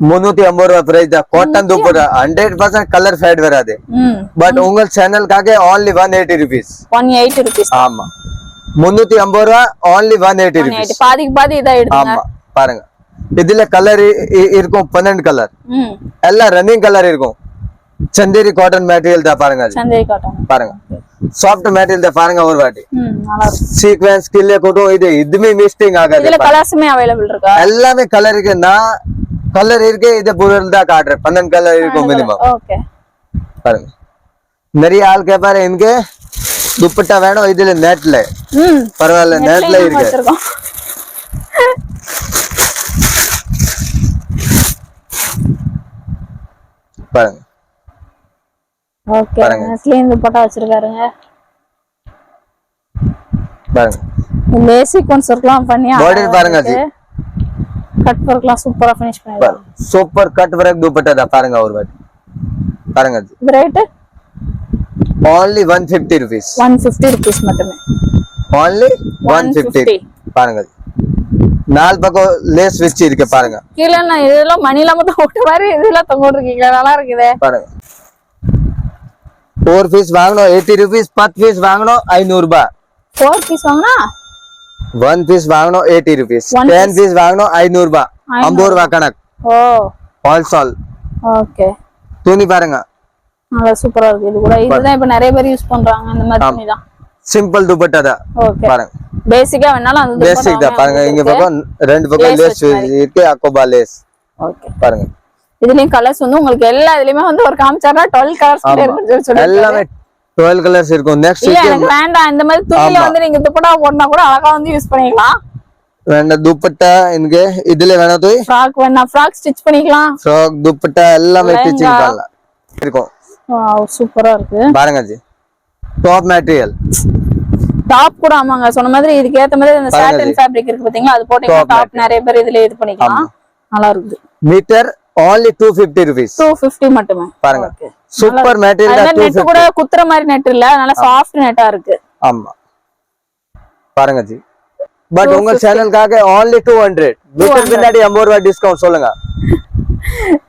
350 ரூபாய் பிரைஸ் தான். காட்டன் துப்பட்டா 100% கலர் ஃபேட் வராது. பட் உங்க சேனலுக்காக only 180 rupees. 180 rupees. ஆமா, 350 ரூபாய் only 180 rupees. பாதிக்கு பாதி இதா எடுங்க. ஆமா, பாருங்க, இதுல கலர் இருக்கும் 12 கலர். எல்லாம் ரன்னிங் கலர் இருக்கும். சந்தேரி காட்டன் மெட்டீரியல் தான். பாருங்க, சந்தேரி காட்டன் பாருங்க, சாஃப்ட் மெட்டீரியல் தான். பாருங்க ஒரு வாட்டி நல்லா இருக்கு. சீக்வென்ஸ் கில்லே கூட இதுமே மிஸ்டிங் ஆகாது. இதுல கலர்ஸ்மே அவேலபிள் இருக்கா? எல்லாமே கலர் இருக்கு. நான் கலர் இருக்கு, இது புரல் தான் காட்றேன். 12 கலர் இருக்கும் மினிமம். ஓகே, பாருங்க, நிறைய ஆள் கேட்பாரு எனக்கு துப்பட்டா வேணும். இதுல நெட்ல பரவாயில்ல, நெட்ல இருக்கு. பாருங்க ஓகே நெட்லயே துப்பட்டா வச்சிருக்காருங்க பாருங்க லேஸ் சீக்வென்ஸ் ஒர்க்லாம் பண்ணி பார்டர் பாருங்க ஜி கட் ஒர்க்லாம் சூப்பரா ஃபினிஷ் பண்ணிருக்காங்க சூப்பர் கட் वर्क दुपट्टा தான் பாருங்க ஒரு வாட்டி பாருங்க G rate only 150 rupees 150 rupees மட்டுமே only 150 பாருங்க நால் பக்கம் லேஸ் வெச்சி இருக்கு பாருங்க கீழ நான் இதெல்லாம் மணில மட்டும் போட்ட மாதிரி இதெல்லாம் தொங்க இருக்கீங்க நல்லா இருக்குதே பாருங்க 4 பீஸ் வாங்கணும் 80 rupees 10 பீஸ் வாங்கணும் 500 ரூபாய் 4 பீஸ் வாங்குனா 1 பீஸ் வாங்கணும் 80 rupees 10 பீஸ் வாங்கணும் 500 ரூபாய் 50 ரூபாய் கணக்கு ஓ ஆல் ஓகே துணி பாருங்க நல்லா சூப்பரா இருக்கு இது கூட இதுதான் இப்ப நிறைய பேர் யூஸ் பண்றாங்க இந்த மாதிரி துணி தான் சிம்பிள் துப்பட்டா தான் ஓகே பாருங்க பேசிக்கா வேணாலும் அந்த பேசிக் தான் பாருங்க இங்க பக்கம் ரெண்டு பக்கம் லேஸ் இருக்கு அக்கோபா லேஸ் ஓகே பாருங்க இதுலயும் கலர்ஸ் வந்து உங்களுக்கு எல்லா இதுலயுமே வந்து ஒரு காமிச்சாரா 12 கலர்ஸ் இருக்குன்னு சொல்லி எல்லாமே 12 கலர்ஸ் இருக்கும் நெக்ஸ்ட் இல்ல எனக்கு வேண்டாம் இந்த மாதிரி துணில வந்து நீங்க துப்பட்டா போடனா கூட அழகா வந்து யூஸ் பண்ணிக்கலாம் வேண்டாம் துப்பட்டா இங்க இதுல வேணா தோய் ஃப்ராக் வேணா ஃப்ராக் ஸ்டிட்ச் பண்ணிக்கலாம் ஃப்ராக் துப்பட்டா எல்லாமே ஸ்டிச்சிங் பண்ணலாம் இருக்கும் வாவ் சூப்பரா இருக்கு பாருங்க ஜி டாப் மெட்டீரியல் டாப் கூட ஆமாங்க சொன்ன மாதிரி இதுக்கு ஏத்த மாதிரி அந்த சாட்டின் ஃபேப்ரிக் இருக்கு பாத்தீங்களா அது போட்டீங்கன்னா டாப் நிறைய பேர் இதுல இது பண்ணிக்கலாம் நல்லா இருக்குது மீட்டர் only 250 rupees 250 மட்டுமே பாருங்க சூப்பர் மெட்டீரியல் நெட் கூட குத்துற மாதிரி நெட் இல்ல நல்லா சாஃப்ட் நெட்டா இருக்கு ஆமா பாருங்க ஜி பட் உங்க சேனலுக்காக only 200 மீட்டர் பின்னாடி 50 ரூபாய் டிஸ்கவுண்ட் சொல்லுங்க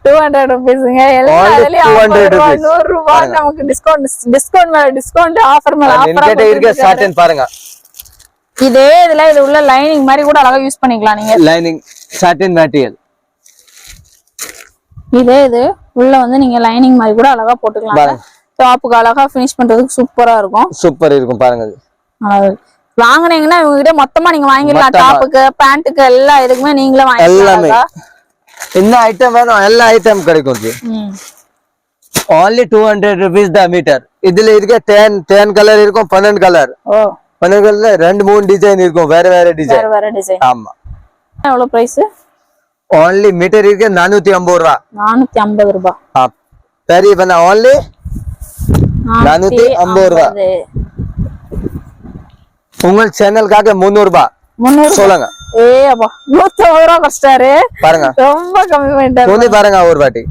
200 ரூபீஸ்ங்க எல்லாத்துலயும் 100 ரூபாய் நமக்கு டிஸ்கவுண்ட் மேல டிஸ்கவுண்ட் ஆஃபர் மேல ஆஃபர் என்கிட்ட இருக்க சாட்டின் பாருங்க இதே இதுல இது உள்ள லைனிங் மாதிரி கூட அழகா யூஸ் பண்ணிக்கலாம் நீங்க லைனிங் சாட்டின் மெட்டீரியல் இதே இது உள்ள வந்து நீங்க லைனிங் மாதிரி கூட அழகா போட்டுக்கலாம் டாப்புக்கு அழகா ஃபினிஷ் பண்றதுக்கு சூப்பரா இருக்கும் சூப்பர் இருக்கும் பாருங்க வாங்குனீங்கன்னா இவங்க கிட்ட மொத்தமா நீங்க வாங்கிடலாம் டாப்புக்கு பேண்ட்டுக்கு எல்லா இதுக்குமே நீங்களே வாங்கிக்கலாம் என்ன ஐட்டம் வேணும் எல்லா ஐட்டம் கிடைக்கும் G only 200 rupees the meter இதுல இருக்க 10 கலர் இருக்கும் 12 கலர் 12 கலர்ல ரெண்டு மூணு டிசைன் இருக்கும் வேற வேற டிசைன் ஆமா எவ்வளவு பிரைஸ் only மீட்டர் இருக்கு 450 ரூபாய் 450 ரூபாய் பெரிய பண்ண only 450 ரூபாய் உங்க சேனலுக்காக 300 ரூபாய் சொல்லுங்க அப்பா 150 ரூபாய் கஷ்டாரு பாருங்க ரொம்ப கம்மி பண்ணிட்டாரு துணி பாருங்க ஒரு வாட்டி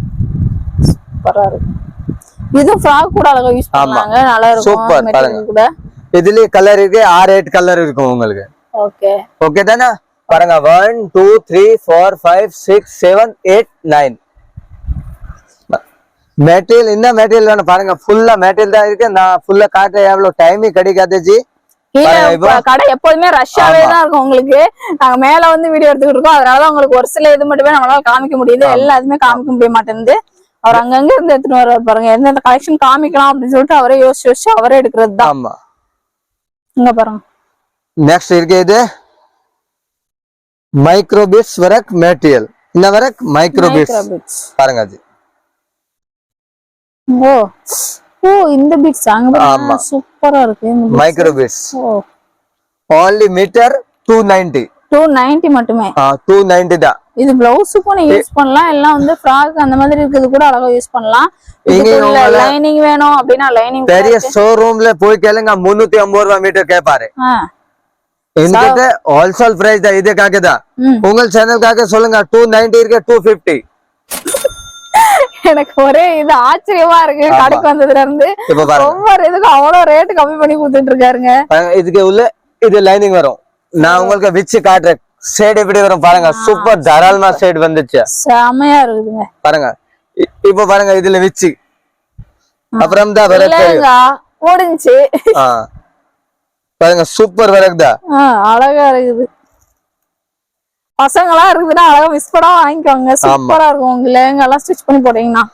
சூப்பரா இருக்கு இது ஃப்ராக் கூட அழகா யூஸ் பண்ணாங்க நல்லா இருக்கும் சூப்பர் பாருங்க கூட இதுல கலர் இருக்கு 6-8 கலர் இருக்கும் உங்களுக்கு ஓகே தானே பாருங்க 1 2 3 4 5 6 7 8 9 மெட்டீரியல் என்ன மெட்டீரியல் வேணும் பாருங்க ஃபுல்லா மெட்டீரியல் தான் இருக்கு நான் ஃபுல்லா காட்ட எவ்வளவு டைம் கிடைக்காது ஜி கடை எப்போதுமே ரஷ்ஷாவே தான் இருக்கும் உங்களுக்கு நாங்க மேல வந்து வீடியோ எடுத்துக்கிட்டு இருக்கோம் அதனாலதான் உங்களுக்கு ஒரு சில இது மட்டுமே நம்மளால காமிக்க முடியுது எல்லாத்துமே காமிக்க முடிய மாட்டேங்குது அவர் அங்கங்க இருந்து எடுத்துட்டு வர்றாரு பாருங்க எந்தெந்த கலெக்ஷன் காமிக்கலாம் அப்படின்னு சொல்லிட்டு அவரே யோசிச்சு அவரே எடுக்கிறது தான் இங்க பாருங்க நெக்ஸ்ட் இருக்கு இது மைக்ரோபிட்ஸ் வர்க் மெட்டீரியல் இந்த வர்க் மைக்ரோபிட்ஸ் பாருங்க அது ஓ இந்த பீட்ஸ் அங்க சூப்பரா இருக்கு மைக்ரோபிட்ஸ் only மீட்டர் 290 மட்டுமே 290 தான் இது பிளவுஸுக்கும் நீங்க யூஸ் பண்ணலாம் எல்லாம் வந்து ஃப்ராக் அந்த மாதிரி இருக்குது கூட அழகா யூஸ் பண்ணலாம் இதுக்குள்ள லைனிங் வேணும் அப்படினா லைனிங் பெரிய ஷோரூம்ல போய் கேளுங்க 350 ரூபாய் மீட்டர் கேட்பாரு என்கிட்ட ஹோல்சேல் பிரைஸ் தான் இதுக்காக தான் உங்க சேனலுக்காக சொல்லுங்க 290 இருக்கு 250 எனக்கு ஒரே இது ஆச்சரியமா இருக்கு கடைக்கு வந்ததுல இருந்து ஒவ்வொரு இதுக்கு அவ்வளவு ரேட் கம்மி பண்ணி கொடுத்துட்டு இருக்காருங்க இதுக்கு உள்ள இது லைனிங் வரும் நான் உங்களுக்கு விச்சு காட்டுறேன் ஷேட் எப்படி வரும் பாருங்க சூப்பர் தாராளமா ஷேட் வந்துச்சு செமையா இருக்குதுங்க பாருங்க இப்போ பாருங்க இதுல விச்சு அப்புறம் தான் வரது முடிஞ்சு பாருங்க சூப்பர் வரக்குதா அழகா இருக்குது பசங்களா இருக்குதுன்னா அழகா மிஸ் பண்ணா வாங்கிக்கோங்க சூப்பரா இருக்கும் உங்க லேங்க எல்லாம் ஸ்டிச் பண்ணி போட்டீங்கன்னா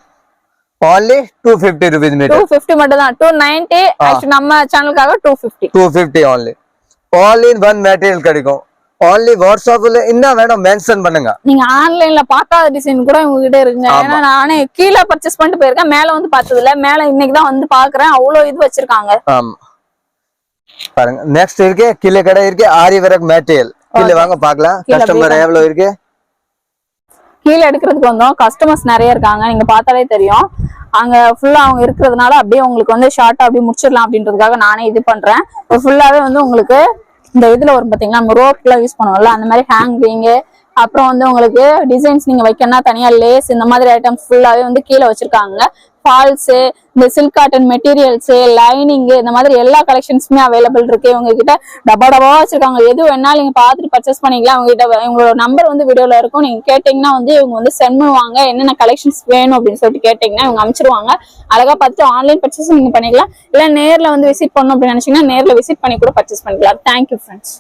only 250 rupees meter 250 மட்டும் தான் 290 actually நம்ம சேனலுக்காக 250 only all in one material கிடைக்கும் only WhatsAppல என்ன வேணும் மென்ஷன் பண்ணுங்க நீங்க ஆன்லைன்ல பார்க்காத டிசைன் கூட உங்ககிட்ட இருக்குங்க ஏன்னா நானே கீழ பர்ச்சேஸ் பண்ணிட்டு போயிருக்கேன் மேல வந்து பார்த்தது இல்ல மேல இன்னைக்கு தான் வந்து பாக்குறேன் அவ்வளவு இது வச்சிருக்காங்க ஆமா பாருங்க நெக்ஸ்ட் இருக்கு கீழ கடை இருக்கு ஆரி வர்க் மெட்டீரியல் கீழ வாங்க பார்க்கலாம் கஸ்டமர் எவ்வளவு இருக்கு கீழே எடுக்கிறதுக்கு வந்தோம். கஸ்டமர்ஸ் நிறைய இருக்காங்க, நீங்க பார்த்தாலே தெரியும். அங்க ஃபுல்லா அவங்க இருக்கிறதுனால அப்படியே உங்களுக்கு வந்து ஷார்ட்டா அப்படியே முடிச்சிடலாம் அப்படின்றதுக்காக நானே இது பண்றேன். ஃபுல்லாவே வந்து உங்களுக்கு இந்த இதுல வரும் பாத்தீங்களா, நம்ம ரோப்ல யூஸ் பண்ணுவோம்ல அந்த மாதிரி ஹேங்கிங், அப்புறம் வந்து உங்களுக்கு டிசைன்ஸ் நீங்க வைக்கணும்னா தனியா லேஸ், இந்த மாதிரி ஐட்டம்ஸ் ஃபுல்லாவே வந்து கீழே வச்சிருக்காங்க. ஃபால்ஸ், இந்த சில்க் காட்டன் மெட்டீரியல்ஸ், லைனிங், இந்த மாதிரி எல்லா கலெக்ஷன்ஸுமே அவைலபிள் இருக்கு. இவங்க கிட்ட டப்பா டப்பாவா வச்சிருக்காங்க. எது வேணாலும் நீங்க பார்த்துட்டு பர்ச்சேஸ் பண்ணிக்கலாம். அவங்க கிட்ட இவங்களோட நம்பர் வந்து வீடியோல இருக்கும். நீங்க கேட்டீங்கன்னா வந்து இவங்க வந்து சென்ட் பண்ணுவாங்க. என்னென்ன கலெக்ஷன்ஸ் வேணும் அப்படின்னு சொல்லிட்டு கேட்டீங்கன்னா இவங்க அனுப்பிச்சிருவாங்க. அழகா பார்த்து ஆன்லைன் பர்ச்சேஸ் நீங்க பண்ணிக்கலாம். இல்ல நேர்ல வந்து விசிட் பண்ணணும் அப்படின்னு நினைச்சீங்கன்னா நேர்ல விசிட் பண்ணி கூட பர்ச்சேஸ் பண்ணிக்கலாம். Thank you friends.